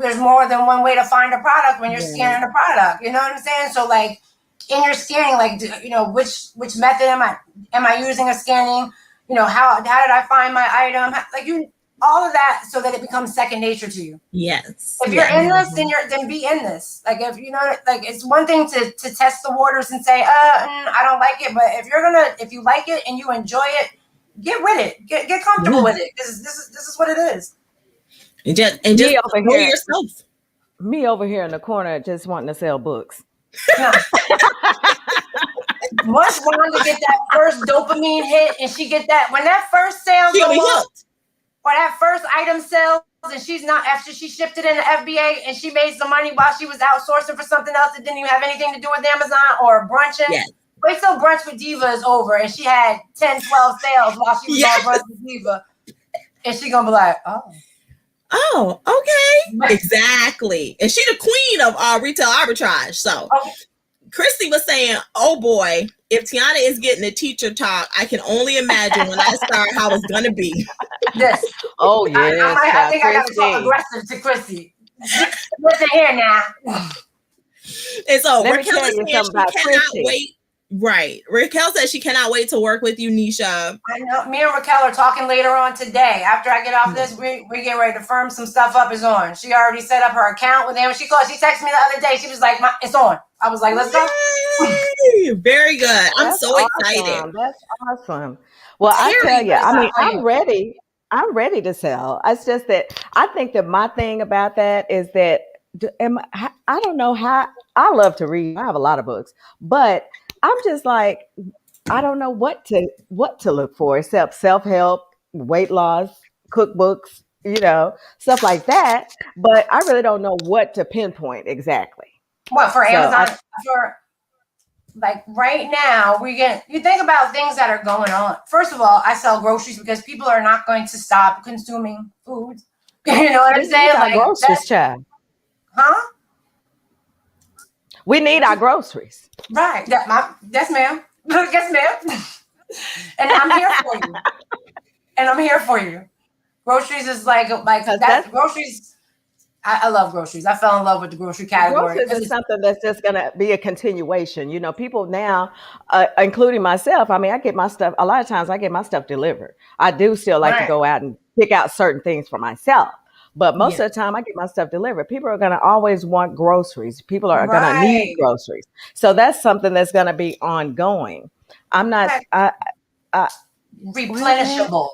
one way to find a product when you're scanning a product. You know what I'm saying? So like in your scanning, like which method am I using a scanning? How did I find my item? All of that so that it becomes second nature to you. Yes. If you're in this, then be in this. Like if it's one thing to test the waters and say, I don't like it, but if you like it and you enjoy it, get with it. Get comfortable with it because this is what it is. And just know yourself. Me over here in the corner just wanting to sell books. No. Once Rhonda get that first dopamine hit and she get that when that first sale goes up or that first item sells and she's not after she shipped it in the FBA and she made some money while she was outsourcing for something else that didn't even have anything to do with Amazon or brunching. Yes. Wait till Brunch with Diva is over and she had 10, 12 sales while she was on Brunch with Diva. And she gonna be like, oh, okay. Exactly. And she the queen of retail arbitrage. So Christy was saying, oh boy, if Tiana is getting a teacher talk, I can only imagine when I start how it's gonna be. Yes. Oh yeah. I think I gotta talk aggressive to Christy. Listen here now. And so Raquel is saying she cannot wait. Right. Raquel says she cannot wait to work with you, Nisha. I know. Me and Raquel are talking later on today. After I get off this, we get ready to firm some stuff up. Is on. She already set up her account with him. She texted me the other day. She was like, "It's on." I was like, "Let's go." Yay! Very good. I'm so excited. That's awesome. Well, I tell you, I mean, I'm ready. I'm ready to sell. It's just that I think that my thing about that is that I don't know how. I love to read. I have a lot of books, but I'm just like, I don't know what to look for except self-help, weight loss, cookbooks, stuff like that. But I really don't know what to pinpoint exactly. What for Amazon? For like right now, you think about things that are going on. First of all, I sell groceries because people are not going to stop consuming food. You know what I'm saying? Like groceries, child. Huh? We need our groceries. Right. Yes, ma'am. Yes, ma'am. And I'm here for you. Groceries is like that. Groceries. I love groceries. I fell in love with the grocery category. Groceries is something that's just going to be a continuation. You know, people now, including myself, I mean, I get my stuff, a lot of times I get my stuff delivered. I do still like to go out and pick out certain things for myself. But most of the time I get my stuff delivered. People are going to always want groceries. People are going to need groceries. So that's something that's going to be ongoing. I'm not replenishable.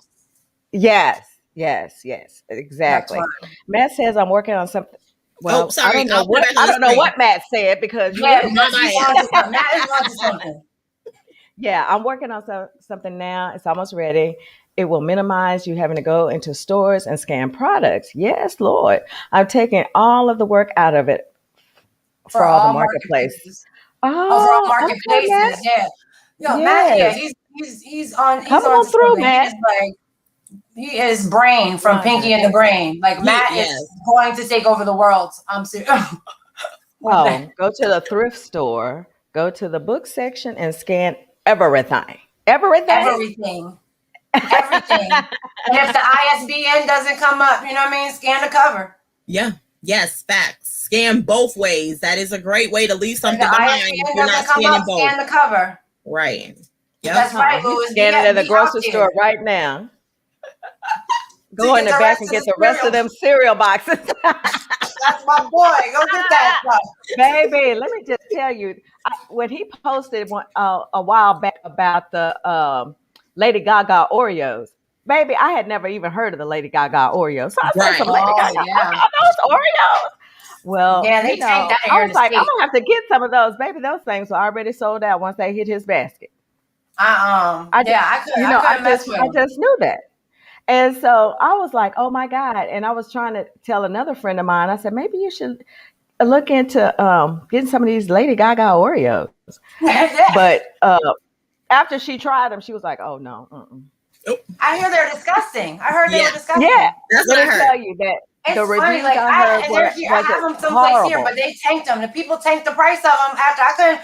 Yes, exactly. Matt says I'm working on something. Well, sorry. I don't know what Matt said because Matt is on to something. Yeah, I'm working on something now. It's almost ready. It will minimize you having to go into stores and scan products. Yes, Lord. I'm taking all of the work out of it for all the marketplaces. For all marketplaces, okay, Matt, he's on through, Matt. He is Brain from Pinky and the Brain. Like Matt is going to take over the world. I'm serious. Go to the thrift store, go to the book section and scan everything. Everything. And if the ISBN doesn't come up, you know what I mean? Scan the cover. Yeah. Yes. Facts. Scan both ways. That is a great way to leave something behind. If you're not scanning both. Scan the cover. Right. Yep. That's right, Louis. Scanning at the grocery store right now. Go in the back and get the rest of them cereal boxes. That's my boy. Go get that stuff. Baby, let me just tell you, when he posted a while back about the Lady Gaga Oreos, baby, I had never even heard of the Lady Gaga Oreos. So I said, some Lady Gaga those Oreos. Well, yeah, they take that. I was like, I'm gonna have to get some of those. Baby, those things were already sold out once they hit his basket. I just knew that. And so I was like, oh my God. And I was trying to tell another friend of mine, I said, maybe you should look into getting some of these Lady Gaga Oreos. But after she tried them, she was like, oh no. I hear they're disgusting. I heard they were disgusting. Yeah, let me tell you that. It's the funny, like I have them someplace here, but they tanked them. The people tanked the price of them after I couldn't.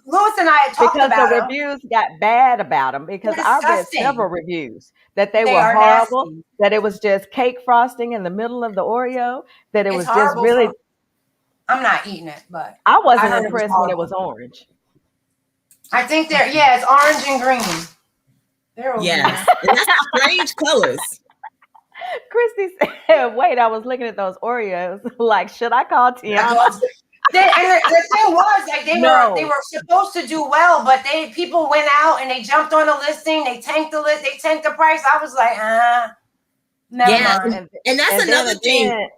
Louis and I had talked about because the reviews got bad about them because I read several reviews that they were horrible, nasty. That it was just cake frosting in the middle of the Oreo, that it was just really. I'm not eating it, but I wasn't impressed when it was orange. I think it's orange and green. Yes, and that's strange colors. Christy said, wait, I was looking at those Oreos. Like, should I call Tiana? And the thing was, like, they were supposed to do well, but people went out and they jumped on a listing. They tanked the list. They tanked the price. I was like, never mind. And that's another thing.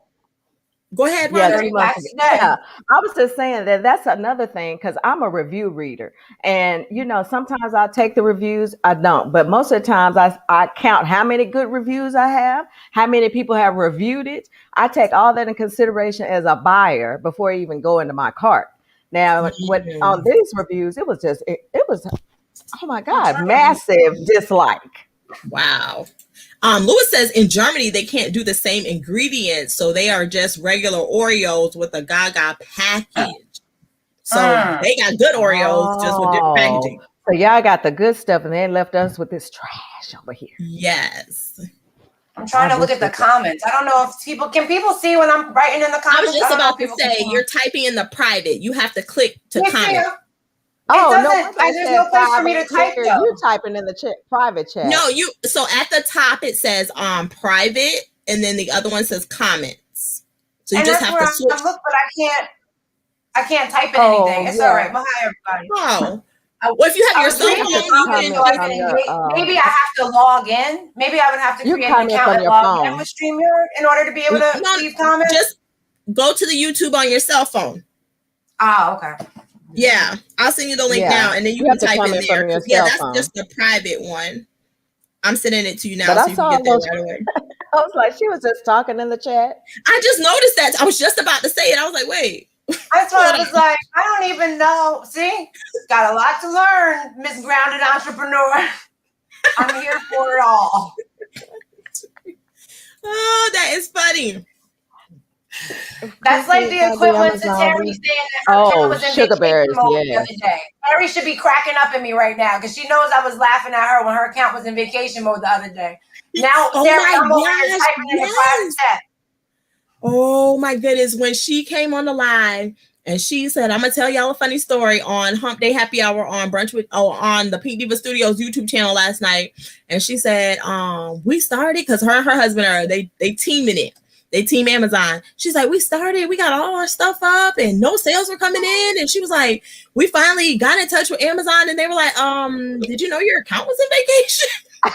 Go ahead, Rhonda. Yeah, I was just saying that's another thing because I'm a review reader, and sometimes I take the reviews, I don't, but most of the times I count how many good reviews I have, how many people have reviewed it. I take all that in consideration as a buyer before I even go into my cart. Now, on these reviews, it was oh my God, massive dislike. Wow. Louis says in Germany, they can't do the same ingredients. So they are just regular Oreos with a Gaga package. So they got good Oreos just with different packaging. So y'all got the good stuff and they left us with this trash over here. Yes. I'm trying to look at the comments. I don't know if can people see when I'm writing in the comments? I was just about to say, you're typing in the private. You have to click to comment. There's no place for me to type though. You're typing in the private chat. No, so at the top it says private, and then the other one says comments. So you just have to switch. Look, but I can't type in anything. It's all right. Well, hi everybody. Oh. Well, if you have your cell phone, maybe I have to log in. Maybe I would have to create an account and log in with StreamYard in order to be able to leave comments. Just go to the YouTube on your cell phone. Oh, okay. Yeah, I'll send you the link now, and then you can type in there. That's just the private one. I'm sending it to you now, so you can get that right away. I was like, she was just talking in the chat. I just noticed that. I was just about to say it. I was like, wait. That's why I was like, I don't even know. See, got a lot to learn, Miss Grounded Entrepreneur. I'm here for it all. Oh, that is funny. That's like the equivalent to Terry saying that her account was in sugar berries, the other day. Terry should be cracking up at me right now because she knows I was laughing at her when her account was in vacation mode the other day. Now, Terry, I'm over here typing in the private chat. Oh my goodness. When she came on the live and she said, I'm gonna tell y'all a funny story on Hump Day Happy Hour on Brunch with on the Pink Diva Studios YouTube channel last night. And she said, we started because her and her husband are they teaming it. They team Amazon. She's like, we started, we got all our stuff up and no sales were coming in. And she was like, we finally got in touch with Amazon and they were like, did you know your account was in vacation? Like,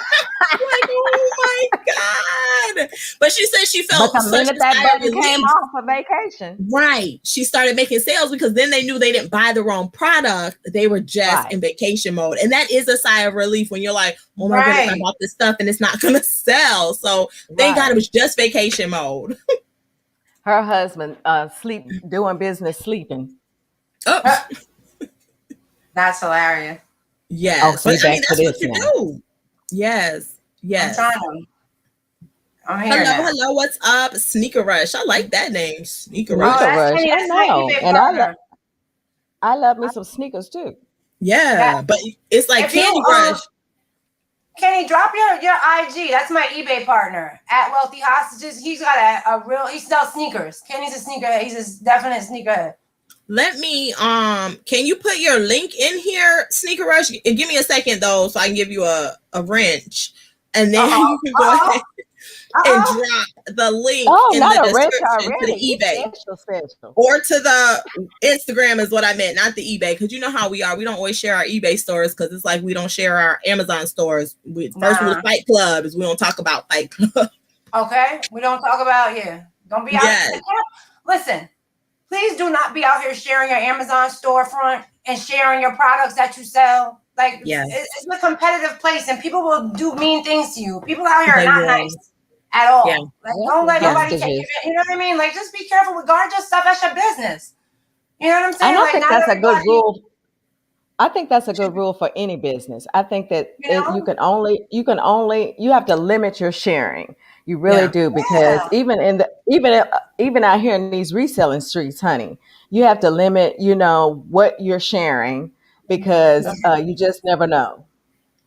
oh my God. But she said she felt but the minute that button came off of vacation. Right. She started making sales because then they knew they didn't buy the wrong product. They were just in vacation mode. And that is a sigh of relief when you're like, oh my goodness, I bought this stuff and it's not going to sell. So thank God it was just vacation mode. Her husband doing business sleeping. Oh. That's hilarious. Yes. But, I mean, that's what you do. Yes. Yes. I'm here hello, what's up? Sneaker Rush. I like that name. Sneaker Rush. I know. And I love me some sneakers too. Yeah, but it's like Candy Rush. Kenny, drop your IG. That's my eBay partner at Wealthy Hostages. He's got a real, he sells sneakers. Kenny's a sneakerhead. He's a definite sneakerhead. Let me, can you put your link in here, Sneaker Rush? And give me a second though, so I can give you a wrench. And then you can go ahead and drop the link in the description to the eBay or to the Instagram is what I meant, not the eBay. Because you know how we are. We don't always share our eBay stores because it's like we don't share our Amazon stores. First with Fight Club is we don't talk about Fight Club. Okay, we don't talk about Don't be out. Listen, please do not be out here sharing your Amazon storefront and sharing your products that you sell. Like it's a competitive place, and people will do mean things to you. People out here are not nice at all. Yeah. Like, don't let nobody take you. You know what I mean? Like, just be careful. Guard your stuff. That's your business. You know what I'm saying? I don't think that's a good rule. I think that's a good rule for any business. I think that you have to limit your sharing. You really do, because even out here in these reselling streets, honey, you have to limit, what you're sharing because you just never know.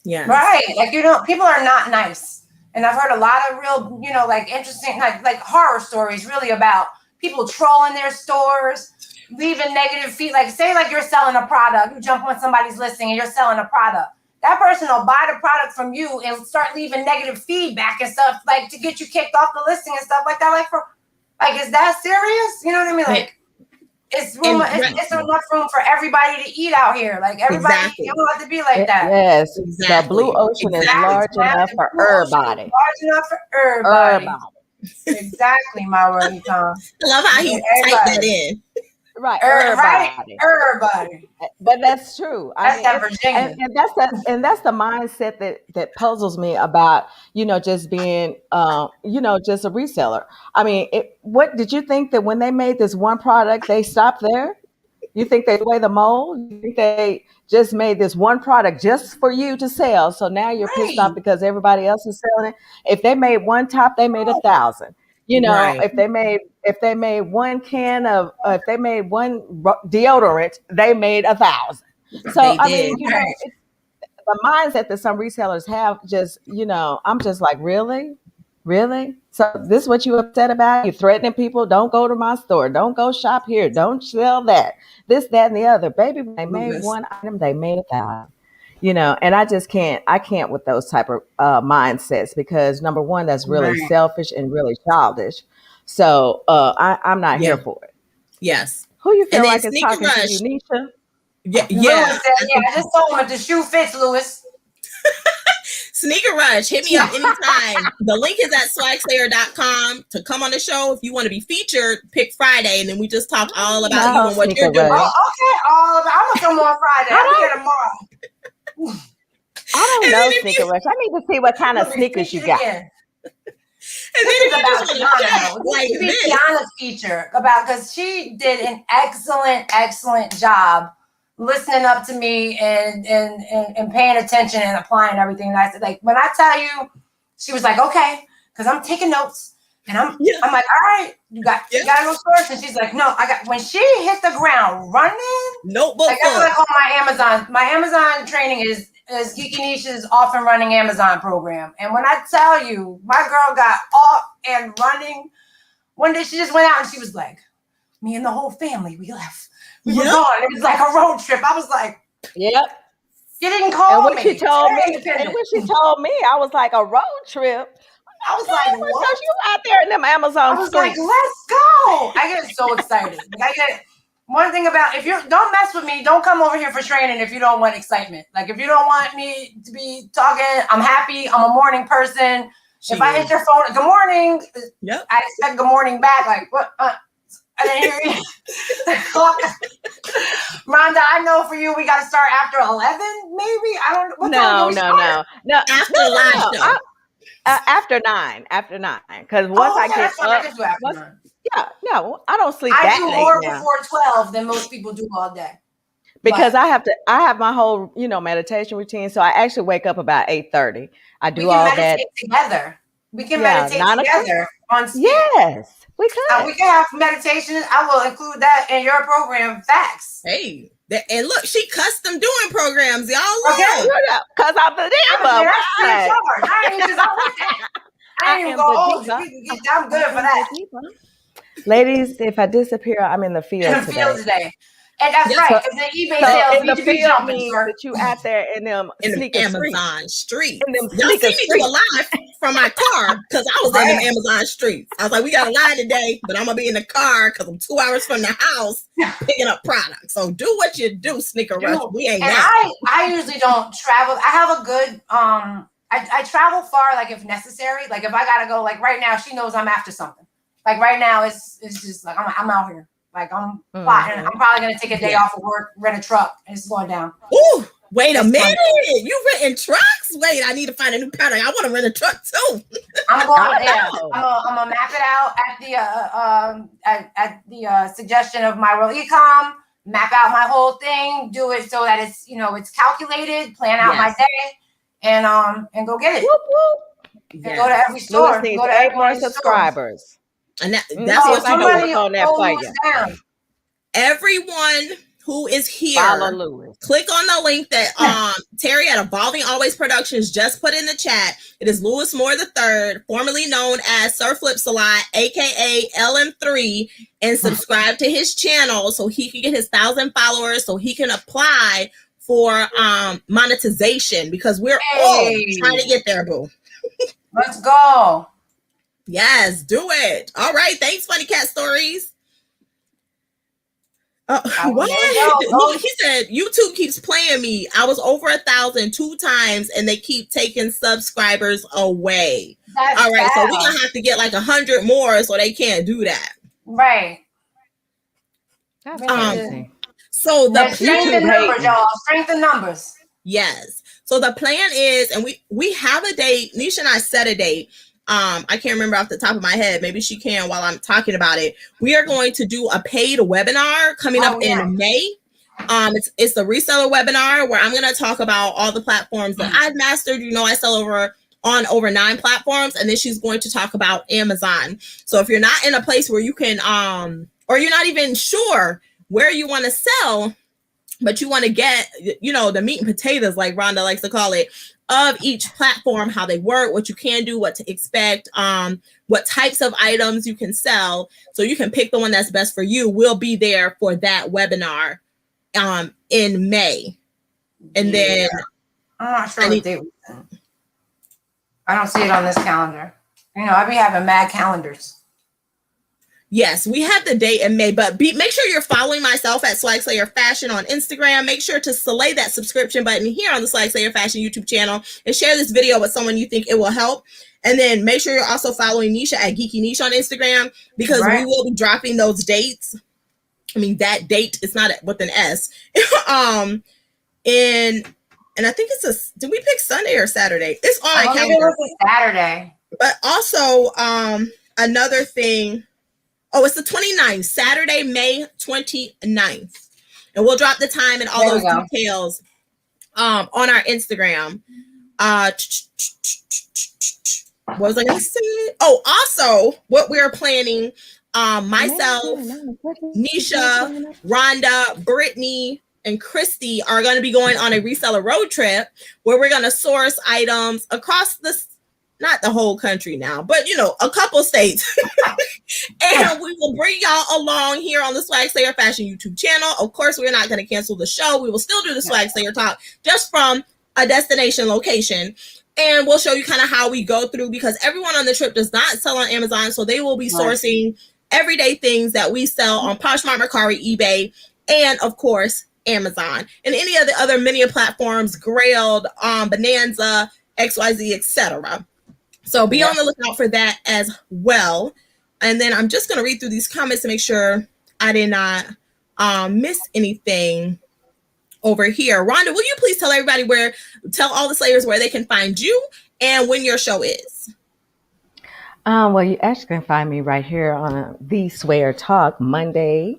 Yeah. Right. Like, people are not nice. And I've heard a lot of real, like interesting, like horror stories really about people trolling their stores, leaving negative feed. Like, say like you're selling a product, you jump on somebody's listing and you're selling a product. That person will buy the product from you and start leaving negative feedback and stuff, like to get you kicked off the listing and stuff like that. Like, is that serious? You know what I mean? Like, it's enough room for everybody to eat out here. Like, everybody, you don't have to be like that. Yes, the blue ocean is large enough for everybody. Large enough for everybody. Exactly, my word, Tom. I love how he typed that in. Right, everybody. But that's true. That's that Virginia, and that's the mindset that puzzles me about just being just a reseller. I mean, what did you think that when they made this one product they stopped there? You think they weigh the mold? You think they just made this one product just for you to sell? So now you're pissed off because everybody else is selling it. If they made one top, they made 1,000. If they made one can of, if they made one deodorant, they made 1,000. So I mean, the mindset that some resellers have, just I'm just like, really. So this is what you upset about? You threatening people? Don't go to my store. Don't go shop here. Don't sell that. This, that, and the other. Baby, when they made one item, they made 1,000. And I just can't with those type of mindsets, because number one, that's really selfish and really childish. So I'm not here for it. Yes. Who you feel like is talking to you, Nisha? Yeah. I just told him if the shoe fits, Lewis. Sneaker Rush, hit me up anytime. The link is at swagslayer.com to come on the show. If you want to be featured, pick Friday, and then we just talk all about you and what you're doing. Oh, okay, I'm gonna come on Friday. I'm here tomorrow. I don't know, Sneaker Rush. I need to see what kind of sneakers you got. And then about Tiana, like Tiana's feature because she did an excellent job listening up to me and paying attention and applying everything. And I said, like, when I tell you, she was like, okay, because I'm taking notes. And I'm like, all right, you got no source. And she's like, no, when she hit the ground running, notebook. Like, that's what I call my Amazon. My Amazon training is Geeky Nisha's off and running Amazon program. And when I tell you, my girl got off and running one day she just went out and she was like, me and the whole family, we left. We were Yep. gone. It was like a road trip. I was like, Yep. you didn't call And when me. she told me, Independent. I was like, a road trip. I was like, what? Because you out there in them Amazon I was streets. like, let's go. I get so excited. Like, I get one thing about, if you don't mess with me, don't come over here for training if you don't want excitement. Like, if you don't want me to be talking, I'm happy. I'm a morning person. If I hit your phone, good morning. Yep. I expect good morning back. Like, what? I didn't hear you. Rhonda, I know for you, we got to start after 11, maybe. I don't know. What time do we start? No. After live show. After 9. Because once I get that's fine. up, I just do after 9. no, I don't sleep I that do late more now. before 12 than most people do all day. Because I have my whole, meditation routine. So I actually wake up about 8:30. I do all that. Meditate together. We can meditate together on speed. Yes, we could. We can have meditation. I will include that in your program. Facts. Hey, and look, she custom doing programs, y'all. Okay. Because I'm the diva. I ain't even gonna hold you. I'm good for that. Ladies, if I disappear, I'm in the field today. And that's right, because the eBay sales in the need to be field jumping, means sir. that you out there in them Amazon streets. Y'all see me do a live from my car because I was in them Amazon streets. I was like, we got a line today, but I'm gonna be in the car because I'm 2 hours from the house picking up products. So do what you do, Sneaker Rush. We ain't that. I usually don't travel. I have a good I travel far, like if necessary. Like if I gotta go, like right now, she knows I'm after something. Like right now, it's just like I'm out here. Like I'm plotting. I'm probably gonna take a day off of work, rent a truck, and it's going down. Ooh, wait a minute! You renting trucks? Wait, I need to find a new product. I want to rent a truck too. I'm going. I'm gonna map it out at the suggestion of my Real Ecom. Map out my whole thing. Do it so that it's it's calculated. Plan out my day, and go get it. Whoop, whoop. And go to every store. Go to every subscribers. And that's what I'm doing on that for you. Everyone who is here, follow Lewis. Click on the link that Terry at Evolving Always Productions just put in the chat. It is Louis Moore III, formerly known as Sir Flip Salon, aka LM3, and subscribe to his channel so he can get his 1,000 followers, so he can apply for monetization, because we're all trying to get there, boo. Let's go. Yes, do it. All right. Thanks, Funny Cat Stories. What? Look, he said, YouTube keeps playing me. I was over 1,000 2 times, and they keep taking subscribers away. All right. So we're going to have to get like 100 more so they can't do that. Right. That's crazy. So the strength in numbers, y'all. Strength in numbers. Yes. So the plan is, and we have a date. Nisha and I set a date. I can't remember off the top of my head. Maybe she can while I'm talking about it. We are going to do a paid webinar coming up in May. It's the reseller webinar where I'm going to talk about all the platforms that I've mastered. I sell over 9 platforms, and then she's going to talk about Amazon. So if you're not in a place where you can, or you're not even sure where you want to sell, but you want to get, the meat and potatoes, like Rhonda likes to call it, of each platform, how they work, what you can do, what to expect, what types of items you can sell, so you can pick the one that's best for you. We'll be there for that webinar in May. And then I'm not sure what date. I don't see it on this calendar. I be having mad calendars. Yes, we have the date in May, but make sure you're following myself at Swagslayer Fashion on Instagram. Make sure to slay that subscription button here on the Swagslayer Fashion YouTube channel and share this video with someone you think it will help. And then make sure you're also following Nisha at Geeky Nisha on Instagram, because we will be dropping those dates. I mean, that date is not with an S. And I think did we pick Sunday or Saturday? It's on my calendar. It was Saturday. But also another thing. Oh, it's the 29th, Saturday, May 29th. And we'll drop the time and all those details on our Instagram. What was I going to say? Oh, also, what we're planning, myself, Nisha, Rhonda, Brittany, and Christy are going to be going on a reseller road trip where we're going to source items across not the whole country now, but a couple states. And we will bring y'all along here on the Swagslayer Fashion YouTube channel. Of course, we're not going to cancel the show. We will still do the Swagslayer talk just from a destination location. And we'll show you kind of how we go through, because everyone on the trip does not sell on Amazon. So they will be sourcing everyday things that we sell on Poshmark, Mercari, eBay, and of course, Amazon, and any of the other media platforms, Grailed, Bonanza, XYZ, etc. So be on the lookout for that as well. And then I'm just going to read through these comments to make sure I did not miss anything over here. Rhonda, will you please tell everybody tell all the Slayers where they can find you and when your show is? Well, you actually can find me right here on The Swear Talk Monday,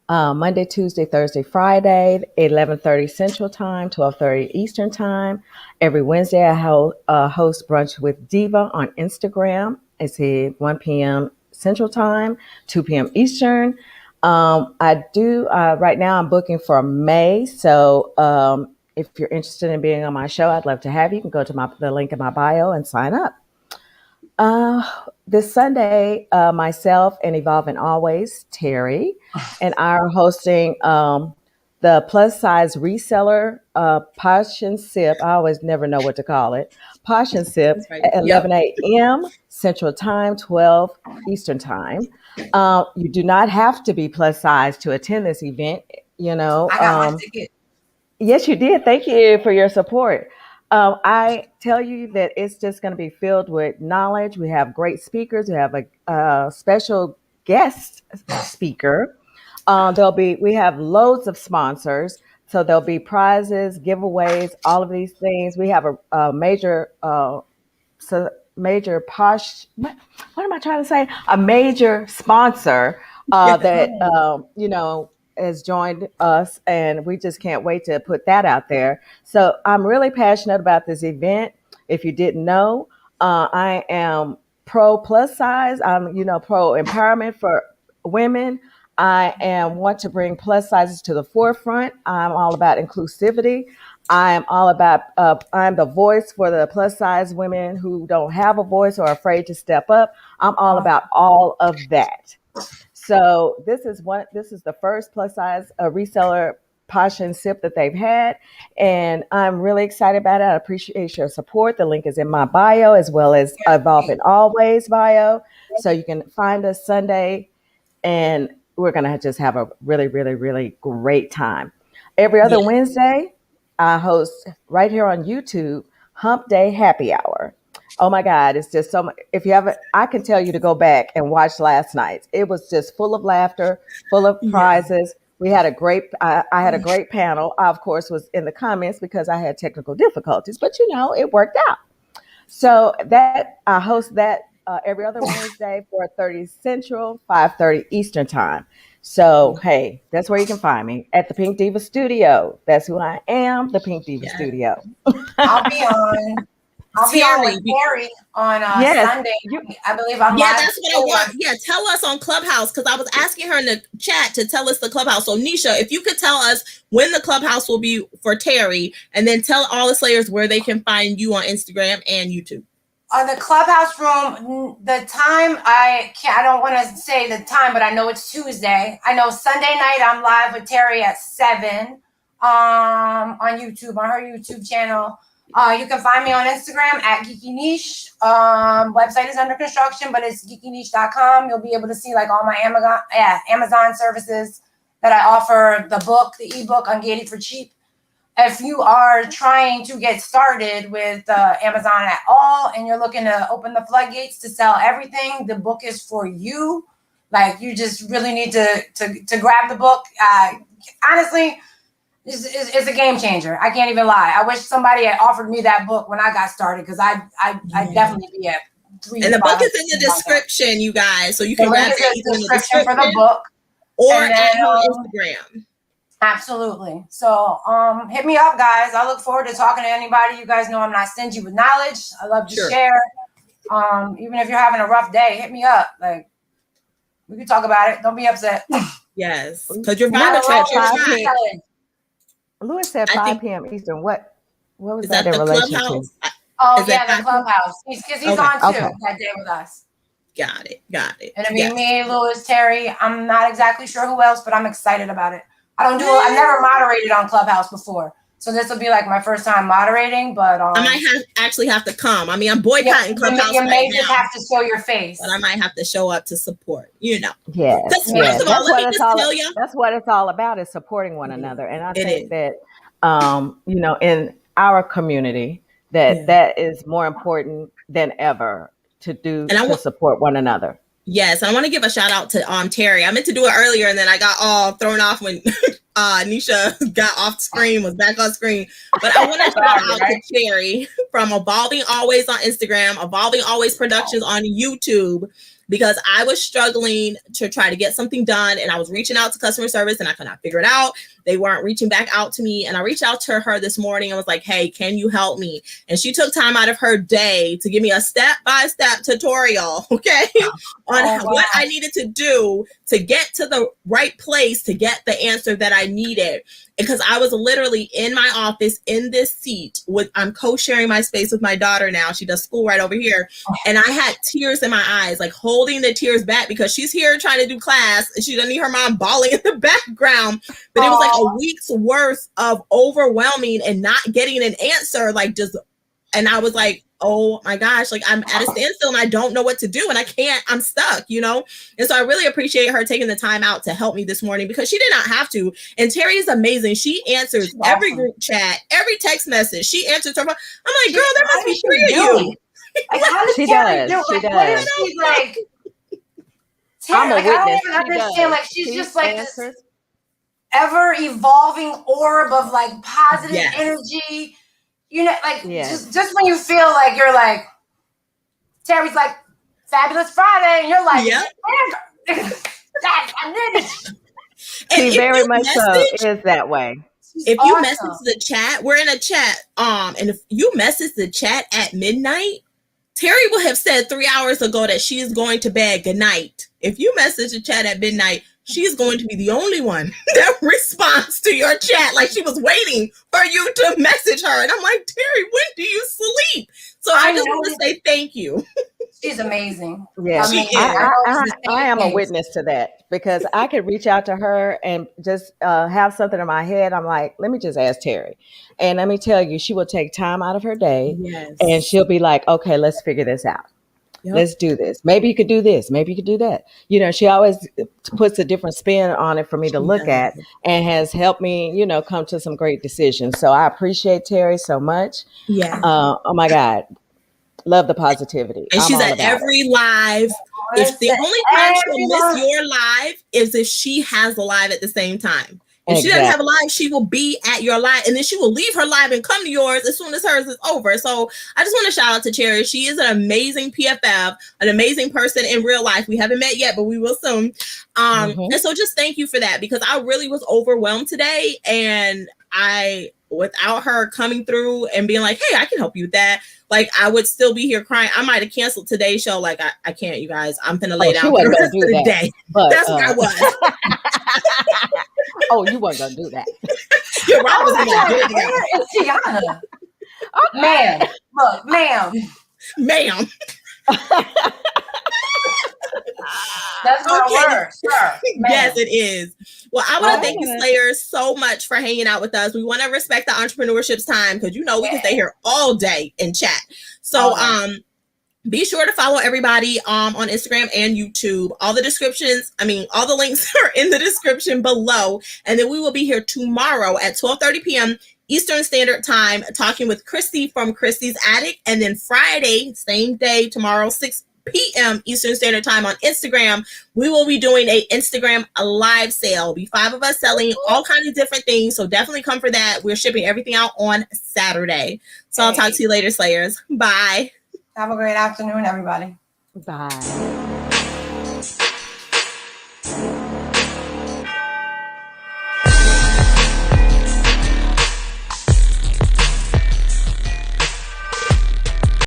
Tuesday, Thursday, Friday, 11:30 Central Time, 12:30 Eastern Time. Every Wednesday, I host Brunch with Diva on Instagram. It's at 1 p.m. Central Time, 2 p.m. Eastern. I do right now. I'm booking for May, so if you're interested in being on my show, I'd love to have you. You can go to the link in my bio and sign up. This Sunday, myself and Evolve and Always, Terry, and I are hosting the plus size reseller Posh and Sip. I always never know what to call it. Posh and Sip at 11 a.m. Central Time, 12 Eastern Time. You do not have to be plus size to attend this event. I got my ticket. Yes, you did. Thank you for your support. I tell you that it's just going to be filled with knowledge. We have great speakers. We have a special guest speaker. We have loads of sponsors. So there'll be prizes, giveaways, all of these things. We have a major posh, what am I trying to say? A major sponsor that, has joined us, and we just can't wait to put that out there. So I'm really passionate about this event. If you didn't know, I am pro plus size. I'm, pro empowerment for women. I want to bring plus sizes to the forefront. I'm all about inclusivity. I'm all about, I'm the voice for the plus size women who don't have a voice or are afraid to step up. I'm all about all of that. So this is the first plus size reseller Posh and Sip that they've had. And I'm really excited about it. I appreciate your support. The link is in my bio as well as Evolve and Always bio. So you can find us Sunday, and we're going to just have a really, really, really great time. Every other Wednesday, I host right here on YouTube, Hump Day Happy Hour. Oh my God, it's just so much. If you haven't, I can tell you to go back and watch last night. It was just full of laughter, full of prizes. We had I had a great panel. I, of course, was in the comments because I had technical difficulties, but it worked out. So I host that every other Wednesday, 4:30 Central, 5:30 Eastern Time. So, hey, that's where you can find me, at the Pink Diva Studio. That's who I am, the Pink Diva Studio. I'll be on with Terry on Sunday. I believe I'm live. That's what I want. Yeah, tell us on Clubhouse, because I was asking her in the chat to tell us the Clubhouse. So, Nisha, if you could tell us when the Clubhouse will be for Terry, and then tell all the Slayers where they can find you on Instagram and YouTube. The Clubhouse room, the time, I don't want to say the time, but I know it's Tuesday. I know Sunday night I'm live with Terry at 7 on YouTube, on her YouTube channel. You can find me on Instagram at Geeky Niche. Website is under construction, but it's geekyniche.com. You'll be able to see all my Amazon services that I offer, the book, the ebook, Ungated for Cheap. If you are trying to get started with Amazon at all, and you're looking to open the floodgates to sell everything, the book is for you. You just really need to grab the book. Honestly, it's a game changer. I can't even lie. I wish somebody had offered me that book when I got started, because I'd definitely be at 3. And the book is in the description, you guys, so you can grab it in the description for the book or at Instagram. Absolutely. So hit me up, guys. I look forward to talking to anybody. You guys know I'm not stingy with knowledge. I love to share. Even if you're having a rough day, hit me up. We can talk about it. Don't be upset. Yes, because you're vibe Louis said 5 p.m. Eastern. What was that in the relation Clubhouse? to? Oh, Is yeah, that the Clubhouse. He's Okay. on too Okay. that day with us. Got it. And I mean, Yes. me, Louis, Terry, I'm not exactly sure who else, but I'm excited about it. I've never moderated on Clubhouse before. So this will be like my first time moderating, but I might actually have to come. I mean, I'm boycotting Clubhouse you may right just now, have to show your face. but I might have to show up to support, Yes. Because first of all, let me just tell you. That's what it's all about, is supporting one another. And I think is. that, in our community, that is more important than ever to support one another. Yes, I want to give a shout out to Terry. I meant to do it earlier, and then I got all thrown off when Nisha got off screen, was back on screen. But I want to shout out to Terry from Evolving Always on Instagram, Evolving Always Productions on YouTube, because I was struggling to try to get something done, and I was reaching out to customer service, and I could not figure it out. They weren't reaching back out to me, and I reached out to her this morning and was like, hey, can you help me? And she took time out of her day to give me a step-by-step tutorial, okay, on what I needed to do to get to the right place to get the answer that I needed. Because I was literally in my office in this seat I'm co-sharing my space with my daughter now. She does school right over here. And I had tears in my eyes, like holding the tears back, because she's here trying to do class and she doesn't need her mom bawling in the background. But it was like a week's worth of overwhelming and not getting an answer. And I was like, oh my gosh, like I'm at a standstill and I don't know what to do, and I'm stuck, And so I really appreciate her taking the time out to help me this morning, because she did not have to. And Terry is amazing. She answers every group chat, every text message. She answers her phone. I'm like, girl, there must be three of you. Like, how does Terry do? Like, what is she like? Terry, like, I don't even understand. Like, she's just like this ever evolving orb of like positive energy. Just when you feel like you're like, Terry's like, fabulous Friday, and you're like, She very much so is that way. If you message the chat, we're in a chat, and if you message the chat at midnight, Terry will have said 3 hours ago that she is going to bed. Good night. If you message the chat at midnight, she's going to be the only one that responds to your chat. Like, she was waiting for you to message her. And I'm like, Terry, when do you sleep? So I just want to say thank you. She's amazing. Yeah, I am a witness to that, because I could reach out to her and just have something in my head. I'm like, let me just ask Terry. And let me tell you, she will take time out of her day, and she'll be like, okay, let's figure this out. Yep. Let's do this. Maybe you could do this. Maybe you could do that. She always puts a different spin on it for me to look at, and has helped me, come to some great decisions. So I appreciate Terry so much. Yeah. Oh my God. Love the positivity. And she's at every live. If the only time she'll miss your live is if she has the live at the same time. If she doesn't have a live, she will be at your live, and then she will leave her live and come to yours as soon as hers is over. So I just want to shout out to Cherry. She is an amazing PFF, an amazing person in real life. We haven't met yet, but we will soon. And so just thank you for that, because I really was overwhelmed today, and without her coming through and being like, hey, I can help you with that, like, I would still be here crying. I might have canceled today's show. Like, I can't, you guys. I'm finna lay down for the rest of the day. But, that's what I was. Oh, you weren't gonna do that. You're right. I was gonna do it. It's Tiana. Ma'am. Look, ma'am. That's my word, sir. Yes, it is. Well, I want to thank you, Slayers, so much for hanging out with us. We want to respect the entrepreneurship's time, because we can stay here all day and chat. So be sure to follow everybody on Instagram and YouTube. All the links are in the description below. And then we will be here tomorrow at 12:30 p.m. Eastern Standard Time, talking with Christy from Christy's Attic. And then Friday, same day, tomorrow, 6 p.m. Eastern Standard Time on Instagram, we will be doing a Instagram live sale. It'll be 5 of us selling all kinds of different things. So definitely come for that. We're shipping everything out on Saturday. So I'll talk to you later, Slayers. Bye. Have a great afternoon, everybody. Bye.